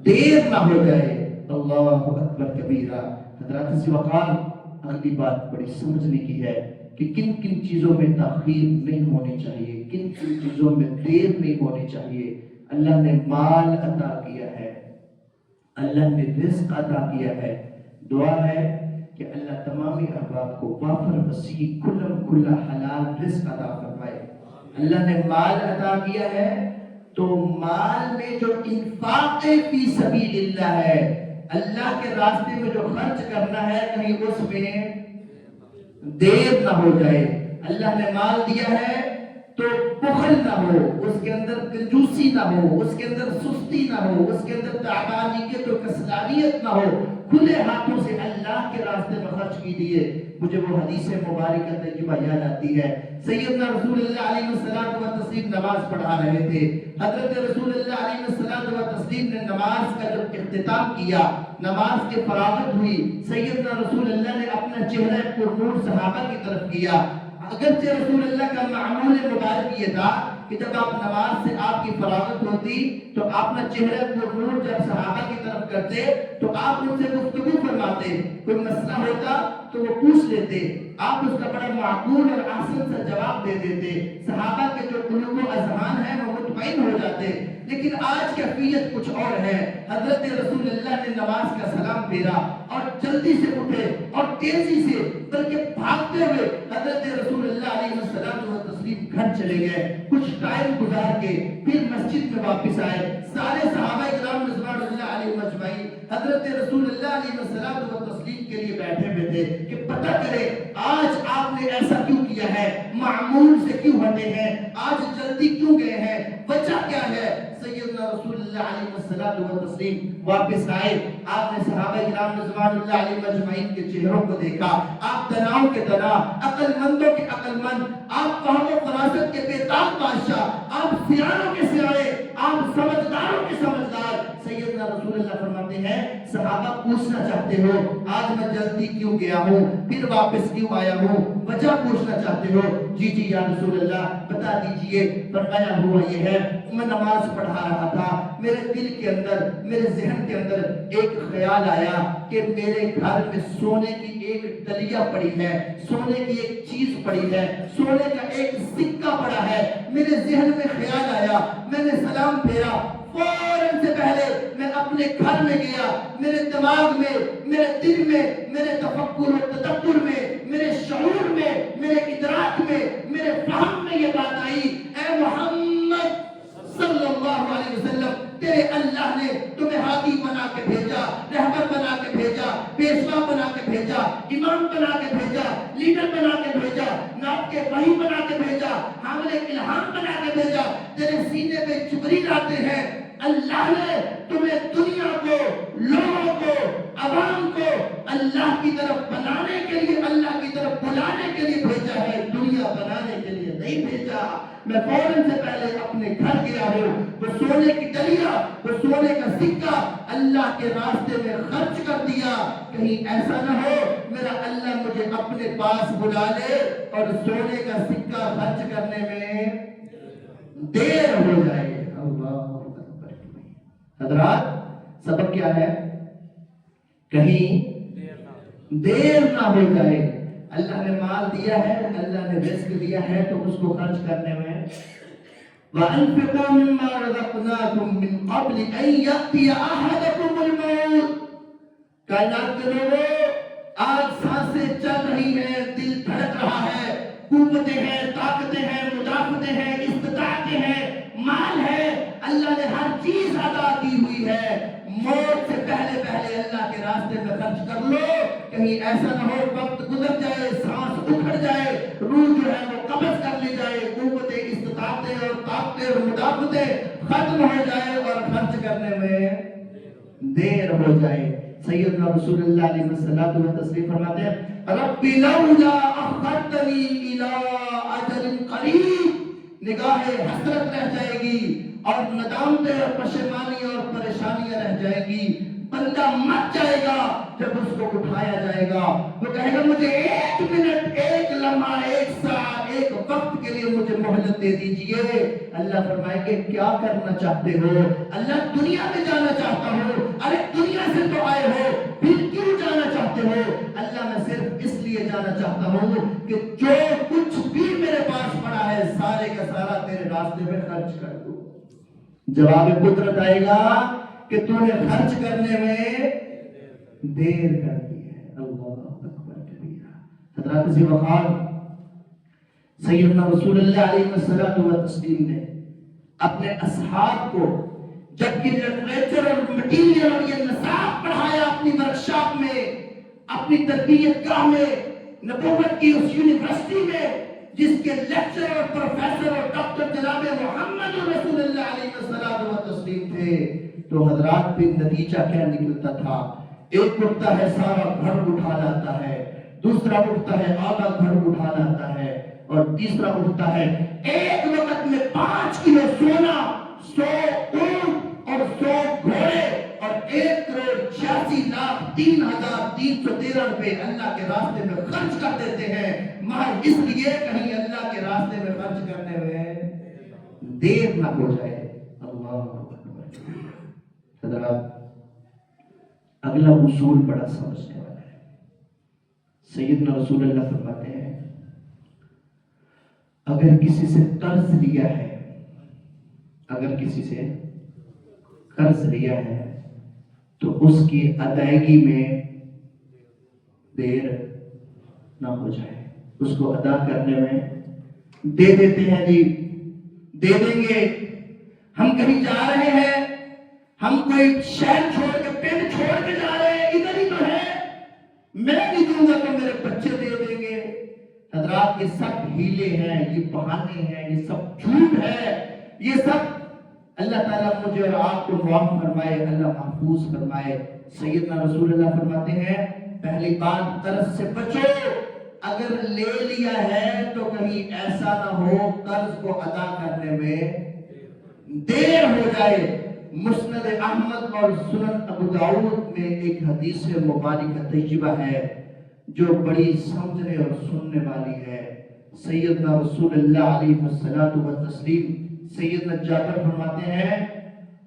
دیر نہ ہو جائے. اللہ اکبر کبیرہ. حضرات اس وقار اگلی بات بڑی سمجھنے کی ہے کہ کن کن چیزوں میں تاخیر نہیں ہونی چاہیے، کن کن چیزوں میں دیر نہیں ہونی چاہیے. اللہ نے مال عطا کیا ہے، اللہ نے رزق عطا کیا ہے. دعا ہے کہ اللہ تمامی احباب کو وافر وسیع کلم کھلا حلال رزق عطا فرمائے. اللہ نے مال عطا کیا ہے تو مال میں جو انفاق فی سبیل اللہ ہے، اللہ کے راستے میں جو خرچ کرنا ہے، کہیں اس میں دیر نہ ہو جائے. اللہ نے مال دیا ہے تو بخل نہ ہو، اس کے اندر کنجوسی نہ ہو، اس کے اندر سستی نہ ہو، اس کے اندر تعبانیت و کسلانیت نہ ہو. کھلے ہاتھوں سے اللہ کے راستے میں خرچ کیجیے. مجھے وہ حدیث مبارکہ طیبہ یاد آتی ہے. سیدنا رسول اللہ علیہ وسلم و تسلیم نماز پڑھا رہے تھے. حضرت رسول اللہ علیہ وسلم و تسلیم نے نماز کا جب اختتام کیا، نماز کے فراغت ہوئی، سیدنا رسول اللہ نے اپنا چہرہ پر نور صحابہ کی طرف کیا. اگرچہ رسول اللہ کا معمول مبارک یہ تھا کہ جب آپ نماز سے آپ کی فراغت ہوتی تو اپنا چہرہ پر نور جب صحابہ کی طرف کرتے تو آپ ان سے گفتگو فرماتے، کوئی مسئلہ ہوتا تو وہ پوچھ لیتے، آپ اس کا بڑا معقول اور احسن سا جواب دے دیتے. صحابہ کے جو قلوب و اذہان ہیں وہ مطمئن ہو جاتے. لیکن آج کیفیت کچھ اور ہے. حضرت رسول اللہ نے نماز کا سلام پھیرا اور جلدی سے اٹھے اور تیزی سے بلکہ بھاگتے ہوئے حضرت رسول اللہ علیہ وسلم و تسلیم گھر چلے گئے. کچھ ٹائم گزار کے پھر مسجد میں واپس آئے. سارے صحابہ کرام رضوان اللہ علیہ مجمعین حضرت رسول اللہ علیہ وسلم و تسلیم کے لیے بیٹھے ہوئے تھے کہ پتہ کرے آج آپ نے ایسا کیوں کیا ہے, معمول سے کیوں ہٹے ہیں, آج جلدی کیوں گئے ہیں, وجہ کیا ہے. سیدنا رسول اللہ علیہ وسلم و تسلیم واپس آئے. آپ نے صحابہ کرام رضوان اللہ علیہ مجمعین کے چہروں کو دیکھا. آپ دناؤں کے دنا, عقل مندوں کے عقل مند, آپ فہم و فراست کے بےتاب بادشاہ, آپ سیانوں کے سیانے, آپ سمجھداروں کے سمجھدار. سیدنا رسول اللہ فرماتے ہیں صحابہ پوچھنا چاہتے ہو آج میں جلدی کیوں گیا ہوں, پھر واپس کیوں آیا ہوں, وجہ پوچھنا چاہتے ہو. جی جی یا رسول اللہ بتا دیجئے. فرمایا ہوا یہ ہے میں نماز پڑھا رہا تھا, میرے دل کے اندر, میرے ذہن کے اندر ایک خیال آیا کہ میرے گھر میں سونے کی ایک ڈلیا پڑی ہے, سونے کی ایک چیز پڑی ہے, سونے کا ایک سکہ پڑا ہے. میرے ذہن میں خیال آیا, میں نے سلام پھیرا, فوراً سے پہلے میں اپنے گھر میں گیا. میرے دماغ میں, میرے دل میں, میرے تفکر و تدبر میں, میرے شعور میں, میرے ادراک میں, میرے فہم میں یہ بات آئی, اے محمد صلی اللہ علیہ وسلم, تیرے اللہ نے تمہیں ہادی بنا کے بھیجا, رہبر بنا کے بھیجا, پیشوا بنا کے بھیجا, امام بنا کے بھیجا, لیڈر بنا کے بھیجا, ناب کے وحی بنا کے بھیجا, حامل الہام بنا کے بھیجا. تیرے سینے پہ جبریل آتے ہیں. اللہ نے تمہیں دنیا کو, لوگوں کو, عوام کو اللہ کی طرف بنانے کے لیے, اللہ کی طرف بلانے کے لیے بھیجا ہے, دنیا بنانے کے لیے نہیں بھیجا. میں فوراً سے پہلے اپنے گھر گیا ہوں, وہ سونے کی ڈلیا, وہ سونے کا سکہ اللہ کے راستے میں خرچ کر دیا. کہیں ایسا نہ ہو میرا اللہ مجھے اپنے پاس بلا لے اور سونے کا سکہ خرچ کرنے میں دیر ہو جائے. اللہ اکبر. حضرات سبق کیا ہے, کہیں دیر نہ ہو جائے. اللہ نے مال دیا ہے, اللہ نے رزق دیا ہے, تو اس کو خرچ کرنے میں وَأَنفِقُوا مِمَّا رَزَقْنَاكُم مِّن قَبْلِ أَن يَأْتِيَ أَحَدَكُمُ الْمَوْتُ. کائنات کے لوگوں, آج سانسیں چل رہی ہیں, دل دھڑک رہا ہے, قوتیں ہیں, طاقتیں ہیں, مدافعتیں ہیں, استطاعتیں ہیں, مال ہے, اللہ نے ہر چیز عطا کی ہوئی ہے. موت سے پہلے پہلے اللہ کے راستے میں خرچ کر لو. کہیں ایسا نہ ہو وقت گزر جائے, سانس اکھڑ جائے, روح جو ہے وہ قبض کر لی جائے, قوتیں, استطاعتیں اور طاقتیں اور مدافعتیں ختم ہو جائے اور خرچ کرنے میں دیر ہو جائے. سیدنا رسول اللہ علیہ وسلم تسلیم فرماتے ہیں رب لولا اخرتنی الی اجل قریب. نگاہ حسرت رہ جائے گی اور ندامتیں اور پشیمانی اور پریشانیاں رہ جائیں گی. بندہ مر جائے گا جب اس کو اٹھایا جائے گا, وہ کہے گا مجھے 1 منٹ, 1 لمحہ, 1 ساعت, 1 وقت کے لیے مجھے مہلت دے دیجئے. اللہ فرمائے کہ کیا کرنا چاہتے ہو؟ اللہ دنیا میں جانا چاہتا ہوں. ارے دنیا سے تو آئے ہو, پھر کیوں جانا چاہتے ہو؟ اللہ میں صرف اس لیے جانا چاہتا ہوں کہ جو کچھ بھی میرے پاس پڑا ہے سارے کا سارا تیرے راستے میں خرچ کر دوں. جواب قدرت آئے گا کہ تو نے خرچ کرنے میں دیر کر دی ہے. اللہ اکبر کبیرہ. حضرات عزیز وقار, سیدنا رسول اللہ علیہ وسلم نے اپنے اصحاب کو جب یہ لٹریچر اور مٹیریل اور یہ نصاب پڑھایا اپنی ورکشاپ میں, اپنی تربیت گاہ میں, نبوت کی اس یونیورسٹی میں جس کے لیکچر اور پروفیسر اور ڈاکٹر جناب محمد رسول اللہ علیہ وسلم تھے, تو حضرات پہ نتیجہ کیا نکلتا تھا؟ ایک اٹھتا ہے سارا گھر اٹھا لاتا ہے, دوسرا اٹھتا ہے آدھا گھر اٹھا لاتا ہے, اور تیسرا اٹھتا ہے ایک وقت میں 5 کلو سونا, 100 اونٹ اور 100 گھوڑے اور 1,86,03,313 روپے اللہ کے راستے میں خرچ کر دیتے ہیں, محض اس لیے کہیں اللہ کے راستے میں خرچ کرنے میں دیر نہ ہو جائے. اللہ حضرات, اگلا اصول بڑا سمجھنے والا ہے. سیدنا رسول اللہ فرماتے ہیں اگر کسی سے قرض لیا ہے, اگر کسی سے قرض لیا ہے تو اس کی ادائیگی میں دیر نہ ہو جائے, اس کو ادا کرنے میں دے دیتے ہیں جی, دے دیں گے. ہم کہیں جا رہے ہیں، ہم کوئی شہر چھوڑ کے پنڈ چھوڑ کے جا رہے ہیں، ادھر ہی تو ہے، میں نہیں دوں گا تو میرے بچے دے دیں گے۔ حضرات یہ سب ہیلے ہیں، یہ بہانے ہیں، یہ سب جھوٹ ہے، یہ سب اللہ تعالیٰ مجھے اور آپ کو معاف فرمائے، اللہ محفوظ فرمائے۔ سیدنا رسول اللہ فرماتے ہیں پہلی بات قرض سے بچو، اگر لے لیا ہے تو کہیں ایسا نہ ہو قرض کو ادا کرنے میں دیر ہو جائے۔ مسند احمد اور سنن ابو داؤد میں ایک حدیث مبارکہ تجربہ ہے جو بڑی سمجھنے اور سننے والی ہے۔ سیدنا رسول اللہ علیہ الصلوۃ والتسلیم سیدنا جابر فرماتے ہیں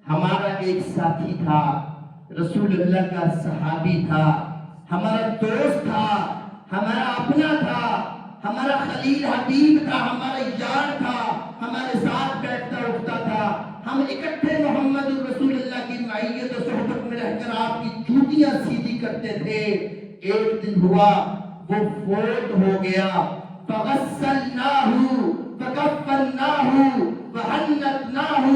ہمارا ایک ساتھی تھا، رسول اللہ کا صحابی تھا، ہمارا دوست تھا، ہمارا اپنا تھا، ہمارا خلیل حبیب تھا، ہمارا یار تھا، ہمارے ساتھ بیٹھتا اٹھتا تھا، ہم اکٹھے محمد رسول اللہ کی معیت و صحبت میں رہ کر آپ کی جوتیاں سیدھی کرتے تھے۔ ایک دن ہوا وہ فوت ہو گیا، فغسلناہ فکفناہ وحنتناہ،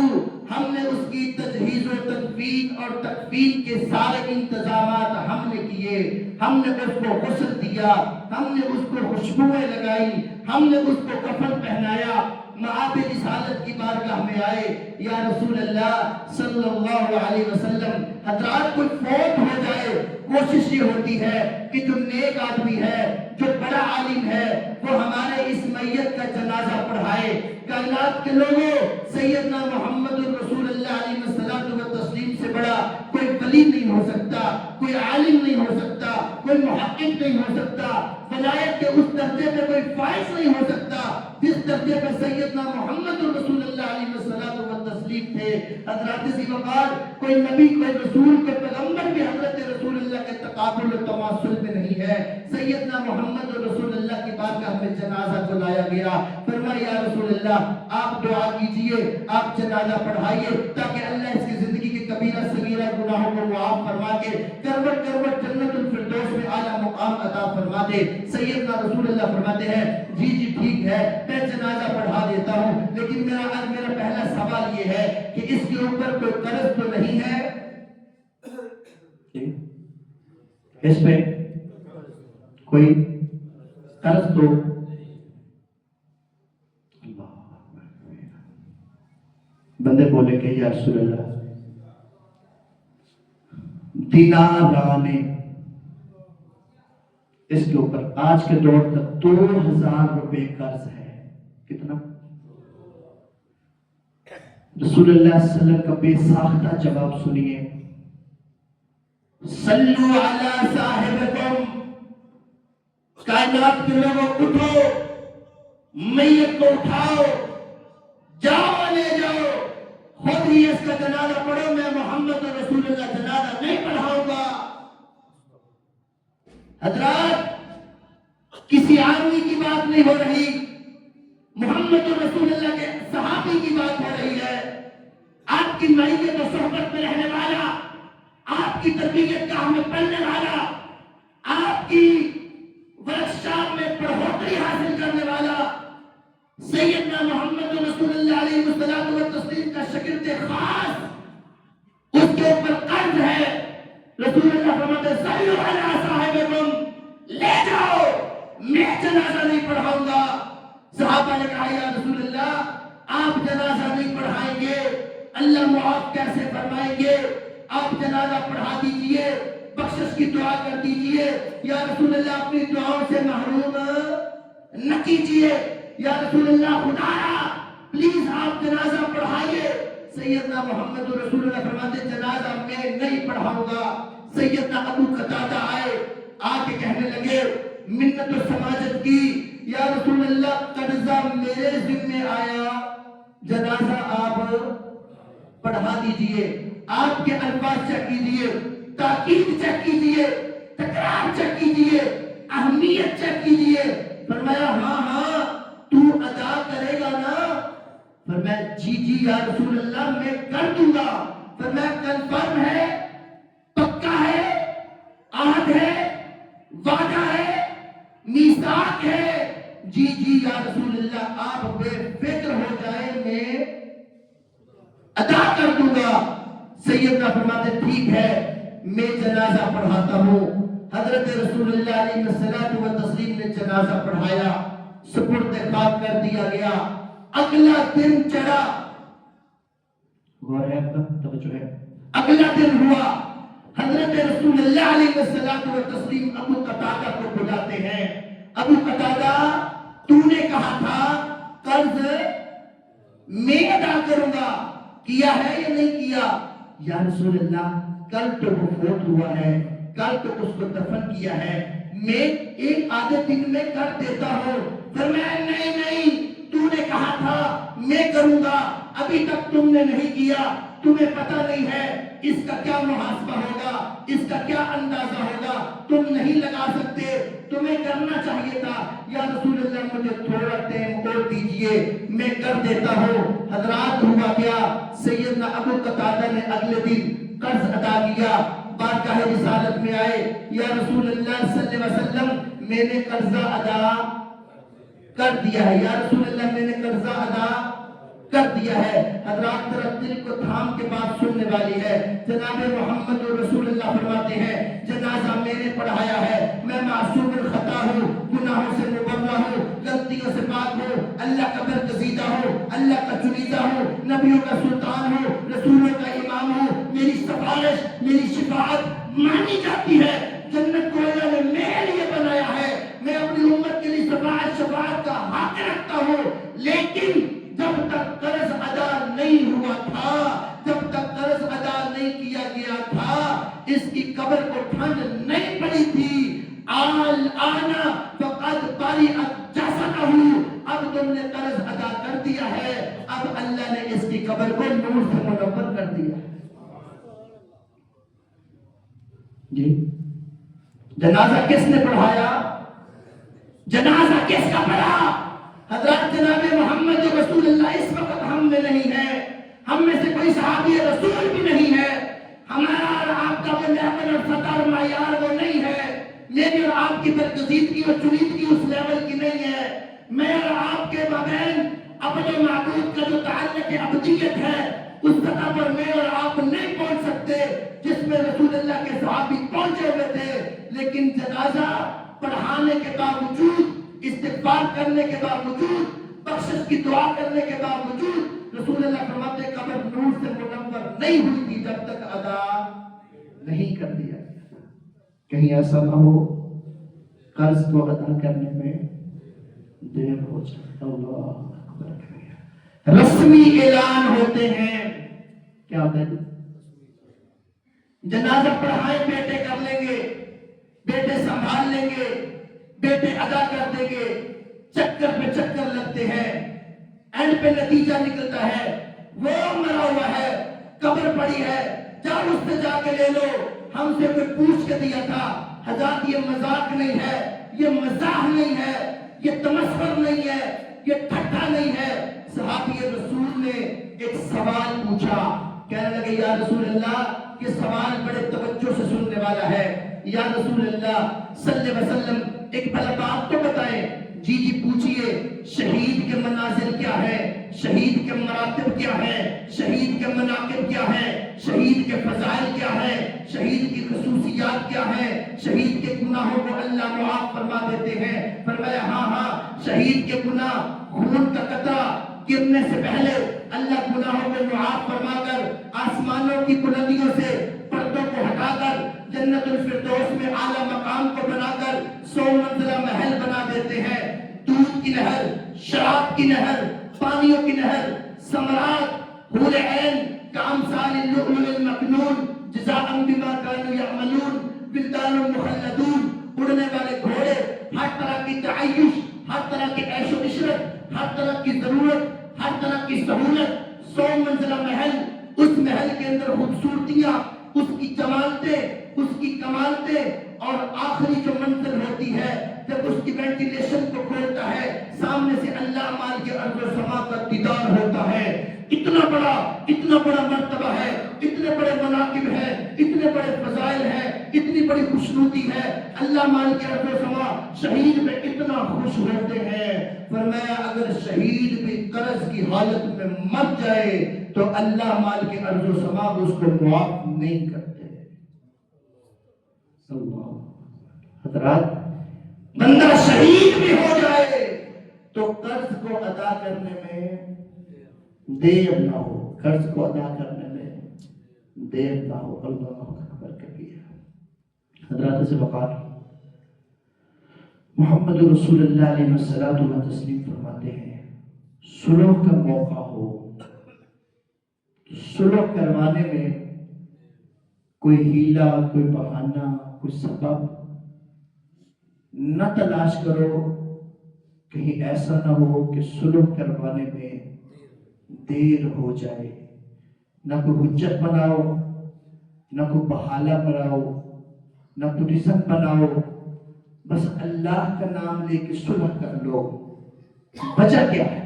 ہم نے اس کی تجہیز و تدفین اور تکفین کے سارے انتظامات ہم نے کیے، ہم نے اس کو غسل دیا، ہم نے اس کو خوشبوئیں لگائی، ہم نے اس کو کفن پہنایا۔ معاب رسالت کی بارگاہ میں آئے، یا رسول اللہ صلی اللہ علیہ وسلم، حضرات کوئی فوت ہو جائے کوشش یہ ہوتی ہے کہ جو نیک آدمی ہے، جو بڑا عالم ہے، وہ ہمارے اس میت کا جنازہ پڑھائے۔ کائنات کے لوگوں، سیدنا محمد رسول اللہ علیہ وسلم و تسلیم سے بڑا کوئی ولی نہیں ہو سکتا، کوئی عالم نہیں ہو سکتا، کوئی محقق نہیں ہو سکتا، ولایت کے اس درجے پہ کوئی فائز نہیں ہو سکتا جس درجے پہ سیدنا محمد رسول اللہ علیہ وسلم و تسلیم تھے۔ حضرات ذی وقار، کوئی نبی، کوئی رسول، کوئی پیغمبر بھی حضرت رسول اللہ کے تقابل و تماثل میں نہیں ہے۔ سیدنا محمد رسول اللہ کی بارگاہ میں جنازہ کو لایا گیا، فرمایا یا رسول اللہ آپ دعا کیجئے، آپ جنازہ پڑھائیے تاکہ اللہ اس کی زندگی کے کبیرہ صغیرہ گناہوں کو معاف فرما کے کروٹ کروٹ جنت الفردوس میں اعلیٰ مقام عطا فرما دے۔ سیدنا رسول اللہ فرماتے ہیں جی جی ٹھیک ہے، میں جنازہ پڑھا دیتا ہوں، لیکن میرا پہلا سوال یہ ہے کہ اس کے اوپر کوئی قرض تو نہیں ہے؟ اس پہ کوئی قرض تو؟ بندے بولے کہ یا رسول اللہ دینارانے اس کے اوپر آج کے دور تک 2000 روپے قرض ہے۔ کتنا؟ رسول اللہ صلی اللہ علیہ وسلم کا بے ساختہ جواب سنیے، صلو علی صاحبکم، کائنات کے لوگوں اٹھو، میت کو اٹھاؤ، جاؤ لے جاؤ، خود ہی اس کا جنازہ پڑھو، میں محمد رسول اللہ جنازہ نہیں پڑھاؤں گا۔ حضرات کسی آدمی کی بات نہیں ہو رہی، محمد رسول اللہ کے صحابی کی بات ہو رہی ہے، آپ کی معیت و صحبت میں رہنے والا، آپ کی تربیت گاہ میں پڑھنے والا، آپ کی ورکشاپ میں پڑھوتری حاصل کرنے والا، سیدنا محمد رسول اللہ علیہ وسلم و تسلیم کا شاگرد خاص، اس کے اوپر قرض ہے۔ رسول اللہ فرماتے ہیں صلو علی صاحبکم، لے جاؤ، میں جنازہ نہیں پڑھاؤں گا۔ صحابہ نے کہا یا رسول اللہ آپ جنازہ نہیں پڑھائیں گے، اللہ معاف کیسے فرمائیں گے؟ آپ جنازہ پڑھا دیجئے، بخشش کی دعا کر دیجئے، یا رسول اللہ اپنی دعاؤں سے محروم نہ کیجئے، یا رسول اللہ خدایا پلیز آپ جنازہ پڑھائیے۔ سیدنا محمد رسول اللہ فرماتے جنازہ میں نہیں پڑھاؤں گا۔ سیدنا ابو قتادہ آئے، آ کے کہنے لگے منت و سماجت کی، یا رسول اللہ قرضہ میرے ذمہ آیا، جنازہ آپ پڑھا دیجئے۔ آپ کے الفاظ چیک کیجئے، تاکید چیک کیجئے، تکرار چیک کیجئے، اہمیت چیک کیجئے۔ فرمایا ہاں ہاں تو ادا کرے گا نا؟ فرمایا جی جی یا رسول اللہ میں کر دوں گا۔ فرمایا کنفرم ہے، پکا ہے، عہد ہے، وعدہ ہے، میثاق ہے؟ جی جی یا رسول اللہ آپ بے فکر ہو جائیں، میں ادا کر دوں گا۔ سیدنا فرماتے ٹھیک ہے میں جنازہ پڑھاتا ہوں۔ حضرت رسول اللہ علیہ الصلوۃ والتسلیم نے جنازہ پڑھایا، سپرد خاک کر دیا گیا۔ اگلا دن چڑھا، غور ہے آپ کا توجہ ہے، اگلا دن ہوا، حضرت رسول اللہ علیہ الصلوۃ والتسلیم ابو قتادہ کو بلاتے ہیں۔ ابو قتادہ تو نے کہا تھا قرض میں ادا کروں گا، کیا ہے یا نہیں کیا؟ یا رسول اللہ کل تو وہ فوت ہوا ہے، کل تو اس کو دفن کیا ہے، میں ایک آدھے دن میں کر دیتا ہوں۔ فرمایا نہیں نہیں، تو نے کہا تھا میں کروں گا، ابھی تک تم نے نہیں کیا، تمہیں پتہ نہیں ہے اس کا کیا محاسبہ ہوگا، اس کا کیا اندازہ ہوگا، تم نہیں لگا سکتے، تمہیں کرنا چاہیے تھا۔ یا رسول اللہ مجھے تھوڑا ٹائم اور دیجئے، میں کر دیتا ہوں۔ حضرات ہوا کیا، سیدنا ابو قتادہ نے اگلے دن قرض ادا کیا، بارگاہ رسالت میں آئے، یا رسول اللہ صلی اللہ علیہ وسلم میں نے قرضہ ادا کر دیا ہے، یا رسول اللہ میں نے قرضہ ادا کر دیا ہے۔ حضرات ذرا دل کو تھام کے بات سننے والی ہے۔ جناب محمد رسول اللہ فرماتے ہیں جنازہ میں نے پڑھایا ہے، میں معصوم الخطا ہوں، گناہوں سے مبرہ ہوں، غلطیوں سے پاک ہوں، اللہ کا برگزیدہ ہوں، اللہ کا چنیدہ ہوں، نبیوں کا سلطان ہوں، رسولوں کا امام ہوں، میری سفارش میری شفاعت مانی جاتی ہے۔ جنت کو اللہ نے میرے لیے بنایا ہے، میں اپنی امت کے لیے شفاعت کا حق رکھتا ہوں، لیکن جب تک قرض ادا نہیں ہوا تھا، جب تک قرض ادا نہیں کیا گیا تھا، اس کی قبر کو ٹھنڈ نہیں پڑی تھی۔ آنا فقد بریئت جسدہ، اب تم نے قرض ادا کر دیا ہے، اب اللہ نے اس کی قبر کو نور سے منور کر دیا۔ جی جنازہ کس نے پڑھایا؟ جنازہ کس کا پڑھا؟ حضرات جناب محمد رسول اللہ اس وقت ہم میں نہیں ہے، ہم میں سے کوئی صحابی رسول بھی نہیں ہے، ہمارا اور آپ کا وہ لیول اور سطح اور معیار وہ نہیں ہے، میری اور آپ کی برگزیدگی اور چنیدگی اس لیول کی نہیں ہے۔ میں اور آپ کے مابین اپنے معبود کا جو تعلق ابدیت ہے اس سطح پر میں اور آپ نہیں پہنچ سکتے جس میں رسول اللہ کے صحابی پہنچے ہوئے تھے، لیکن جنازہ پڑھانے کے باوجود، استغفار کرنے کے باوجود، بخشش کی دعا کرنے کے باوجود، رسول اللہ فرماتے قبر نور سے منور نہیں ہوئی تھی جب تک ادا نہیں کر دیا گیا۔ کہیں ایسا نہ ہو قرض کو ادا کرنے میں دیر ہو جائے۔ اللہ اکبر۔ رسمی اعلان ہوتے ہیں، کیا ہوتا ہے؟ جنازہ پڑھائیں بیٹے کر لیں گے، بیٹے سنبھال لیں گے، بیٹے ادا کر دیں گے، چکر پہ چکر لگتے ہیں، اینڈ پہ نتیجہ نکلتا ہے وہ مرا ہوا ہے، قبر پڑی ہے، جاؤ اس سے جا کے لے لو، ہم سے کوئی پوچھ کے دیا تھا۔ حضرات یہ مذاق نہیں ہے، یہ مزاح نہیں ہے، یہ تمسخر نہیں ہے، یہ ٹھٹھا نہیں ہے۔ صحابی رسول نے ایک سوال پوچھا، کہنے لگے یا رسول اللہ یہ سوال بڑے توجہ سے سننے والا ہے، یا رسول اللہ صلی اللہ علیہ وسلم ایک بھلا بات تو بتائیں۔ جی جی پوچھئے، شہید کے منازل کیا ہے، شہید کے مراتب کیا ہے، شہید کے مناقب کیا ہے، شہید کے فضائل کیا ہے، شہید کی خصوصیات کیا ہے، شہید کے گناہوں کو اللہ معاف فرما دیتے ہیں۔ فرمایا ہاں شہید کے گناہ خون کا قطرہ گرنے سے پہلے اللہ گناہوں کو معاف فرما کر آسمانوں کی بلندیوں سے پردوں کو ہٹا کر جنت الفردوس میں اعلیٰ مقام کو بنا کر 100 منزلہ محل بنا دیتے ہیں۔ دودھ کی نہر، شراب کی نہر، پانیوں کی نہر، ثمرات حور عین کامثال اللؤلؤ المکنون جزاء بما كانوا يعملون، ولدان مخلدون، اڑنے والے گھوڑے، ہر طرح کی تعیش، ہر طرح کی عیش و عشرت، ہر طرح کی ضرورت، ہر طرح کی سہولت، 100 منزلہ محل، اس محل کے اندر خوبصورتیاں، اس کی جمالتیں، اس کی کمالتیں، اور آخری جو منزل ہوتی ہے جب اس کی وینٹیلیشن کو کھولتا ہے سامنے سے اللہ مال کے ارض و سما کا دیدار ہوتا ہے۔ اتنا بڑا مرتبہ ہے، اتنے بڑے مناقب ہیں، اتنے بڑے فضائل ہیں، اتنی بڑی خوشنودی ہے، اللہ مال کے ارض و سما شہید میں اتنا خوش ہوتے ہیں۔ فرمایا اگر شہید بھی قرض کی حالت میں مر جائے تو اللہ مال کے ارض و سما اس کو معاف نہیں کرتے۔ حضرات، بندہ شہید بھی ہو جائے تو قرض کو ادا کرنے میں دیر نہ ہو، قرض کو ادا کرنے میں دیر نہ ہو۔ اللہ اکبر کبیرہ۔ حضرات سے وقار محمد رسول اللہ علیہ وسلم و تسلیم فرماتے ہیں، صلح کا موقع ہو، صلح کروانے میں کوئی ہیلا، کوئی بہانہ، کوئی سبب نہ تلاش کرو، کہیں ایسا نہ ہو کہ صلح کروانے میں دیر ہو جائے۔ نہ کوئی حجت بناؤ، نہ کوئی بہالہ بناؤ، نہ کوئی رزق بناؤ، بس اللہ کا نام لے کے صلح کر لو۔ وجہ کیا ہے؟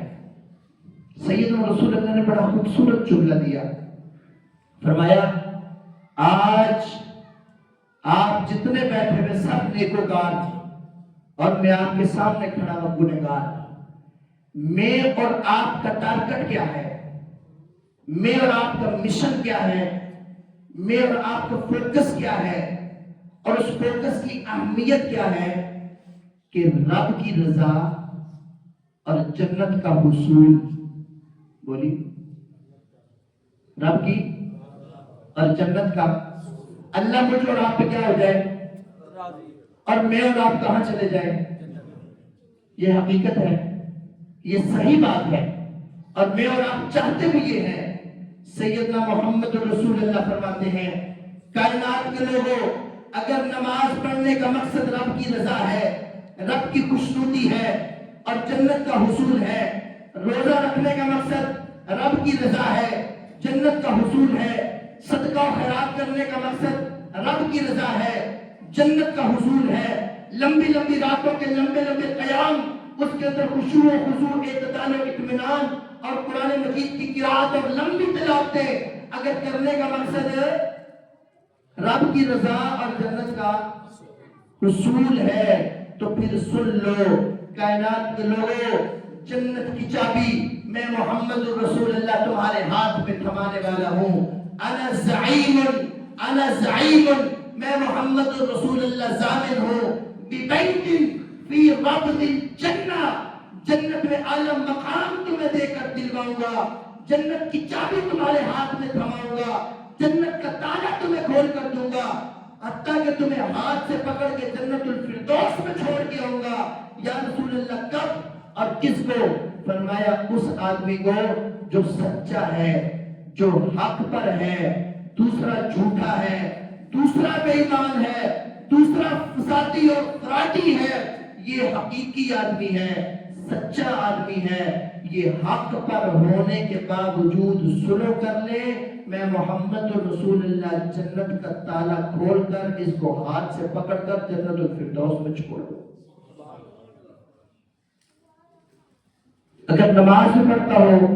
سیدنا رسول اللہ نے بڑا خوبصورت جملہ دیا، فرمایا آج آپ جتنے بیٹھے ہوئے سب نیکوکار اور میں آپ کے سامنے کھڑا ہوا گنہگار، میں اور آپ کا ٹارگٹ کیا ہے، میں اور آپ کا مشن کیا ہے، میں اور آپ کا فوکس کیا ہے، اور اس فوکس کی اہمیت کیا ہے کہ رب کی رضا اور جنت کا حصول۔ بولی، رب کی اور جنت کا، اللہ مجھ اور آپ پہ کیا ہو جائے اور میں اور آپ کہاں چلے جائیں۔ یہ حقیقت ہے، یہ صحیح بات ہے، اور میں اور آپ چاہتے بھی یہ ہیں۔ سیدنا محمد رسول اللہ فرماتے ہیں، کائنات کے لوگوں، اگر نماز پڑھنے کا مقصد رب کی رضا ہے، رب کی خوشنودی ہے اور جنت کا حصول ہے، روزہ رکھنے کا مقصد رب کی رضا ہے، جنت کا حصول ہے، صدقہ و خیرات کرنے کا مقصد رب کی رضا ہے، جنت کا حصول ہے، لمبی لمبی راتوں کے لمبے لمبے قیام، اس کے اندر خشوع و خضوع، اعتدال و اطمینان اور قرآن مجید کی قرأت اور لمبی تلاوتیں اگر کرنے کا مقصد رب کی رضا اور جنت کا حصول ہے تو پھر سن لو کائنات کے لوگوں، جنت کی چابی میں محمد رسول اللہ تمہارے ہاتھ میں تھمانے والا ہوں۔ انا زعیم، انا زعیم، میں محمد رسول اللہ ضامن ہوں، ببیت فی ربض الجنہ، جنت میں اعلیٰ مقام تمہیں دے کر دلواؤں گا، جنت کی چابی تمہارے ہاتھ میں تھماؤں گا، جنت کا تالا تمہیں کھول کر دوں گا، حتیٰ کہ تمہیں ہاتھ سے پکڑ کے جنت الفردوس میں چھوڑ کے آؤں گا۔ یا رسول اللہ، کب اور کس کو؟ فرمایا اس آدمی کو جو سچا ہے، جو حق پر ہے، دوسرا جھوٹا ہے، دوسرا بے ایمان ہے، دوسرا فسادی اور فراڈی ہے، یہ حقیقی آدمی ہے، سچا آدمی ہے، یہ حق پر ہونے کے باوجود صلح کر لے، میں محمد رسول اللہ جنت کا تالا کھول کر اس کو ہاتھ سے پکڑ کر جنت الفردوس میں چھوڑ دوں۔ اگر نماز بھی پڑھتا ہو،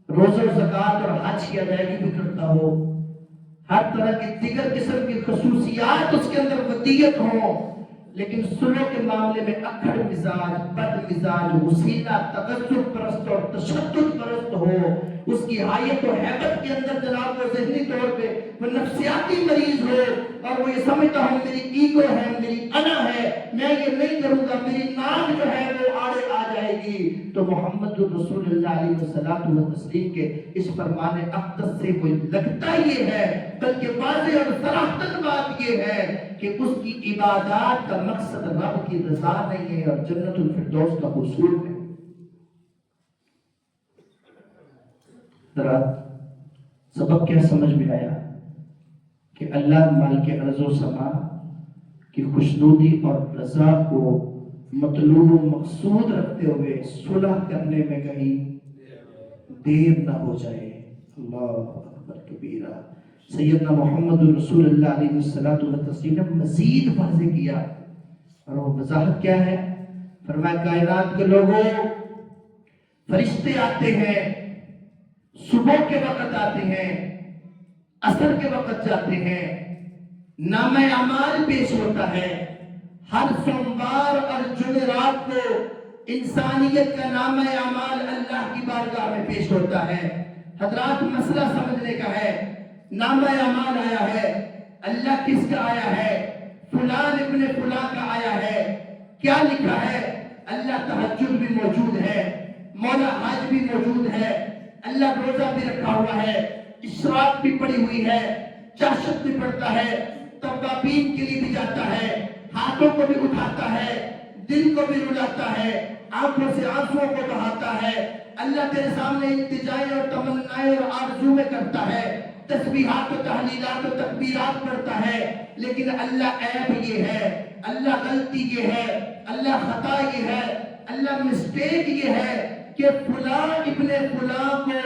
روزہ زکوٰۃ اور حج کی ادائیگی بھی کرتا ہو، ہر طرح کی دیگر قسم کی خصوصیات اس کے اندر ودیت ہوں، لیکن صلح کے معاملے میں اکڑ مزاج، بد مزاج، وسیلہ، تکذب پرست اور تشدد پرست ہو، اس کی حیت و ہیبت کے اندر جناب وہ ذہنی طور پہ وہ نفسیاتی مریض ہو، اور وہ یہ سمجھتا ہوں میری ایگو ہے، میری انا ہے، میں یہ نہیں کروں گا، میری ناک جو ہے وہ آڑے آ جائے گی، تو محمد رسول اللہ علیہ وسلم و تسلیم کے اس فرمان اقدس سے وہ لگتا یہ ہے، بلکہ واضح اور صراحتاً بات یہ ہے کہ اس کی عبادات کا مقصد رب کی رضا نہیں ہے اور جنت الفردوس کا حصول ہے۔ ذرا سبب کیا سمجھ میں آیا کہ اللہ مالک ارض و سما کی خوشنودی اور رضا کو مطلوب و مقصود رکھتے ہوئے صلح کرنے میں کہیں دیر نہ ہو جائے۔ اللہ اکبر کبیرہ۔ سیدنا محمد رسول اللہ علیہ وسلم نے مزید واضح کیا، اور وہ وضاحت کیا ہے؟ فرمایا کائنات کے لوگوں، فرشتے آتے ہیں، صبح کے وقت آتے ہیں، عصر کے وقت جاتے ہیں، نامہ اعمال پیش ہوتا ہے، ہر سوموار اور جمعرات کو انسانیت کا نامہ اعمال اللہ کی بارگاہ میں پیش ہوتا ہے۔ حضرات مسئلہ سمجھنے کا ہے، نامہ اعمال آیا ہے، اللہ کس کا آیا ہے؟ فلان ابن فلاں کا آیا ہے۔ کیا لکھا ہے؟ اللہ تہجد بھی موجود ہے، مولا حج بھی موجود ہے، اللہ روزہ بھی رکھا ہوا ہے، اشراق بھی پڑی ہوئی ہے، چاشت بھی پڑتا ہے، توابین کے لیے بھی جاتا ہے، ہاتھوں کو بھی اٹھاتا ہے، دل کو بھی رلاتا ہے، آنکھوں سے آنسوں کو بہاتا ہے، اللہ تیرے سامنے التجائیں اور تمنائیں اور آرزویں کرتا ہے، تسبیحات و تحلیلات و تکبیرات پڑھتا ہے، لیکن اللہ عیب یہ ہے، اللہ غلطی یہ ہے، اللہ خطا یہ ہے، اللہ مسٹیک یہ ہے کہ فلاں ابن فلاں کو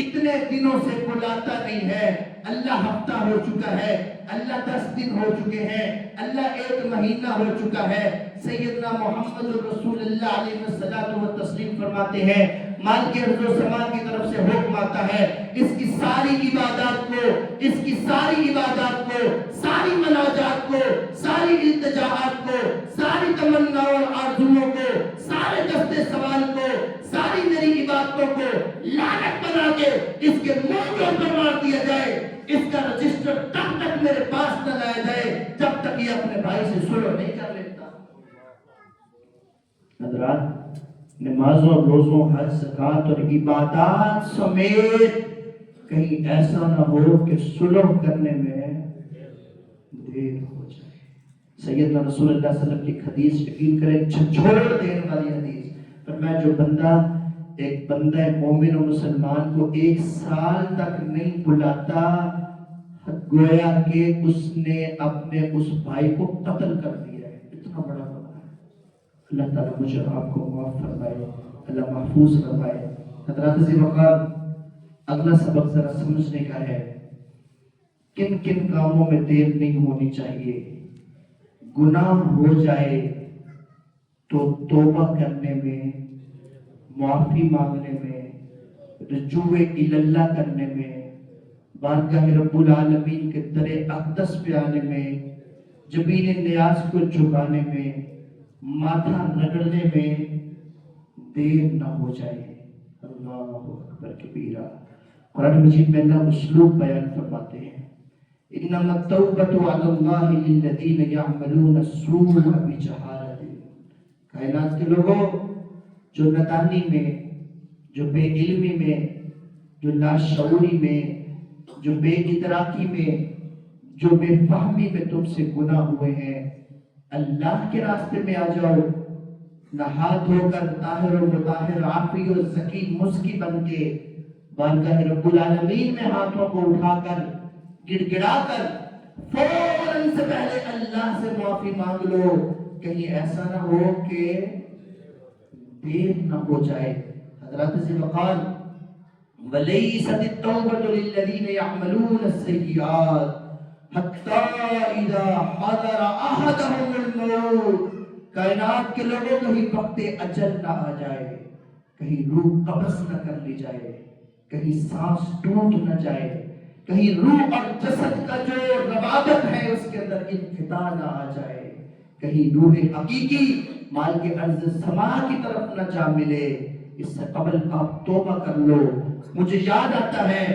اتنے دنوں سے بلاتا نہیں ہے۔ اللہ ہفتہ ہو چکا ہے، اللہ 10 دن ہو چکے ہیں، اللہ 1 مہینہ ہو چکا ہے۔ سیدنا محمد رسول اللہ علیہ الصلوۃ والتسلیم فرماتے ہیں، مالک ارض و سماء کی طرف سے حکم آتا ہے، اس کی ساری عبادات کو، اس کی ساری عبادات کو، ساری مناجات کو، ساری التجاعات کو، ساری تمنا اور آرزوؤں کو، سارے دستے سوال کو، ساری میری عبادتوں کو لعنت بنا کے اس کے منہ کے اوپر مار دیا جائے، اس کا رجسٹر تب تک میرے پاس نہ لایا جائے جب تک یہ اپنے بھائی سے سلو نہیں کر لیتا۔ حضرات، نمازوں، روزوں، حج، زکوٰۃ اور عبادات سمیت کہیں ایسا نہ ہو کہ صلح کرنے میں دیر ہو جائے۔ سیدنا رسول اللہ صلی اللہ علیہ وسلم کی حدیث یقین کریں، جھنجھوڑ دینے والی حدیث، فرمایا جو بندہ ایک بندہ مومن و مسلمان کو 1 سال تک نہیں بلاتا، گویا کہ اس نے اپنے اس بھائی کو قتل کر دیا ہے۔ اتنا بڑا گناہ ہے۔ اللہ تعالیٰ مجھے آپ کو معاف فرمائے، اللہ محفوظ فرمائے۔ حضرات عزیز وقار، اگلا سبق ذرا سمجھنے کا ہے، کن کن کاموں میں دیر نہیں ہونی چاہیے۔ گناہ ہو جائے تو توبہ کرنے میں، معافی مانگنے میں، رجوع اللہ کرنے میں، بارگاہ رب العالمین کے در اقدس پہ آنے میں، جبین نیاز کو جھکانے میں، ماتھا رگڑنے میں دیر نہ ہو جائے۔ اللہ اکبر کبیرہ۔ قرآن مجید میں اللہ اسلوب بیان فرماتے ہیں، انما التوبۃ علی اللہ للذین یعملون السوء بجہالۃ۔ کائنات کے لوگوں، جو نادانی میں، جو بے علمی میں، جو لاشعوری میں، جو بے ادراکی میں، جو بے فہمی میں تم سے گناہ ہوئے ہیں، اللہ کے راستے میں آ جاؤ، نہا دھو کر طاہر و مطہر، عافی و زکی مسکی بن کے بارگاہ رب العالمین میں ہاتھوں کو اٹھا کر، گڑ گڑا کر فوراً سے پہلے اللہ سے معافی مانگ لو، کہیں ایسا نہ ہو کہ دیر نہ ہو جائے۔ حضرات سے وقال وَلَيْسَتِ التَّوْبَةُ لِلَّذِينَ يَعْمَلُونَ السَّيِّئَاتِ حَتَّى إِذَا حَضَرَ أَحَدَهُمُ الْمَوْتُ۔ کائنات کے لوگوں کہیں وقت اجل نہ آ جائے، کہیں روح قبض نہ کر لی جائے، کہیں سانس ٹوٹ نہ جائے، کہیں روح اور جسد کا جو روابط ہے اس کے اندر انقطاع نہ آ جائے، کہیں روح حقیقی مال کے عرض سما کی طرف نہ جا ملے، اس سے قبل آپ توبہ کر لو۔ مجھے یاد آتا ہے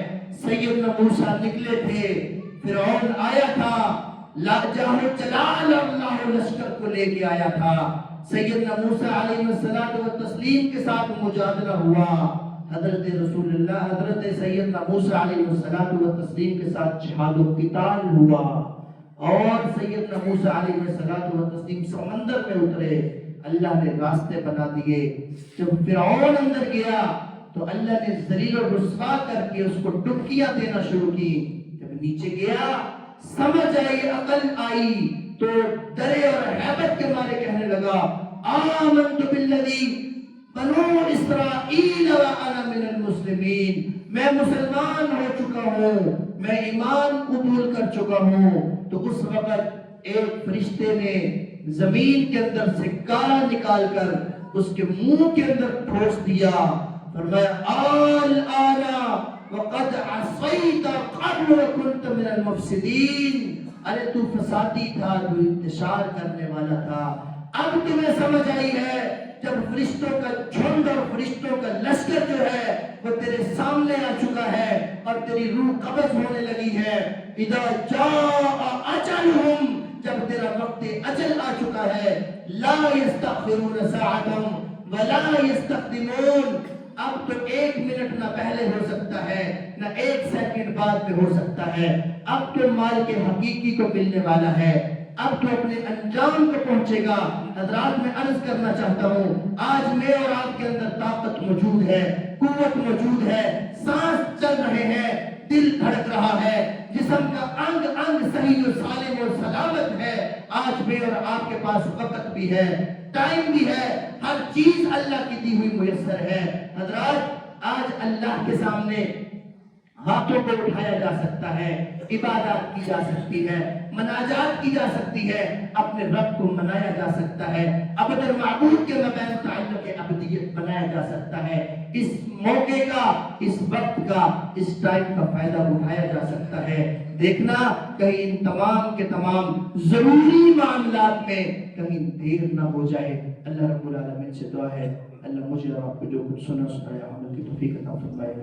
سیدنا موسیٰ نکلے تھے، فرعون آیا تھا، لاجاہ جلال اللہ لشکر کو لے کے آیا تھا، سیدنا موسیٰ علیہ الصلوۃ والتسلیم کے ساتھ مجادلہ ہوا، حضرت رسول اللہ، حضرت سیدنا موسیٰ علیہ الصلوۃ والتسلیم کے ساتھ جہاد و قتال ہوا، اور سیدنا موسیٰ علیہ الصلوۃ والتسلیم سمندر میں اترے، اللہ نے راستے بنا دیے۔ جب فرعون اندر گیا تو اللہ نے ذلیل و رسوا کر کے اس کو ڈبکیاں دینا شروع کی۔ جب نیچے گیا سمجھ آئی، عقل آئی، تو ڈرے اور ہیبت کے مارے کہنے لگا آمنت بالذی بنو اسرائیل وانا من المسلمین، میں مسلمان ہو چکا ہوں، میں ایمان قبول کر چکا ہوں۔ تو اس وقت ایک فرشتے نے زمین کے اندر سے کالا نکال کر اس کے منہ کے اندر ٹھوس دیا، فرمایا الآن وقد عصیت قبل وکنت من المفسدین، ارے تو فسادی تھا، تو انتشار کرنے والا تھا، اب تمہیں سمجھ آئی ہے۔ جب فرشتوں کا جھنڈ اور فرشتوں کا لشکر جو ہے وہ تیرے سامنے آ چکا ہے اور تیری روح قبض ہونے لگی ہے. اذا جاء اجلهم، جب تیرا وقت اجل آ چکا ہے، لا یستأخرون ساعة ولا یستقدمون، اب تو 1 منٹ نہ پہلے ہو سکتا ہے نہ 1 سیکنڈ بعد میں ہو سکتا ہے. اب تو مال کے حقیقی کو ملنے والا ہے، اب تو اپنے انجام کو پہنچے گا. حضرات میں عرض کرنا چاہتا ہوں، آج میں اور آپ کے اندر طاقت موجود ہے، قوت موجود ہے، سانس چل رہے ہیں، دل دھڑک رہا ہے، جسم کا انگ انگ صحیح و سالم و سلامت ہے. آج میں اور آپ کے پاس وقت بھی ہے، ٹائم بھی ہے، ہر چیز اللہ کی دی ہوئی میسر ہے. حضرات آج اللہ کے سامنے ہاتھوں کو اٹھایا جا سکتا ہے، عبادات کی جا سکتی ہے، مناجات کی جا سکتی ہے، اپنے رب کو منایا جا سکتا ہے، عبد المعبود کے مابین تعلق ابدیت بنایا جا سکتا ہے. اس موقع کا، اس وقت کا، اس ٹائم کا فائدہ اٹھایا جا سکتا ہے. دیکھنا کہیں ان تمام کے تمام ضروری معاملات میں کہیں دیر نہ ہو جائے. اللہ رب العالمین سے دعا ہے اللہ مجھے اور آپ کو جو کچھ سنا سنایا عمل کی توفیق عطا فرمائے.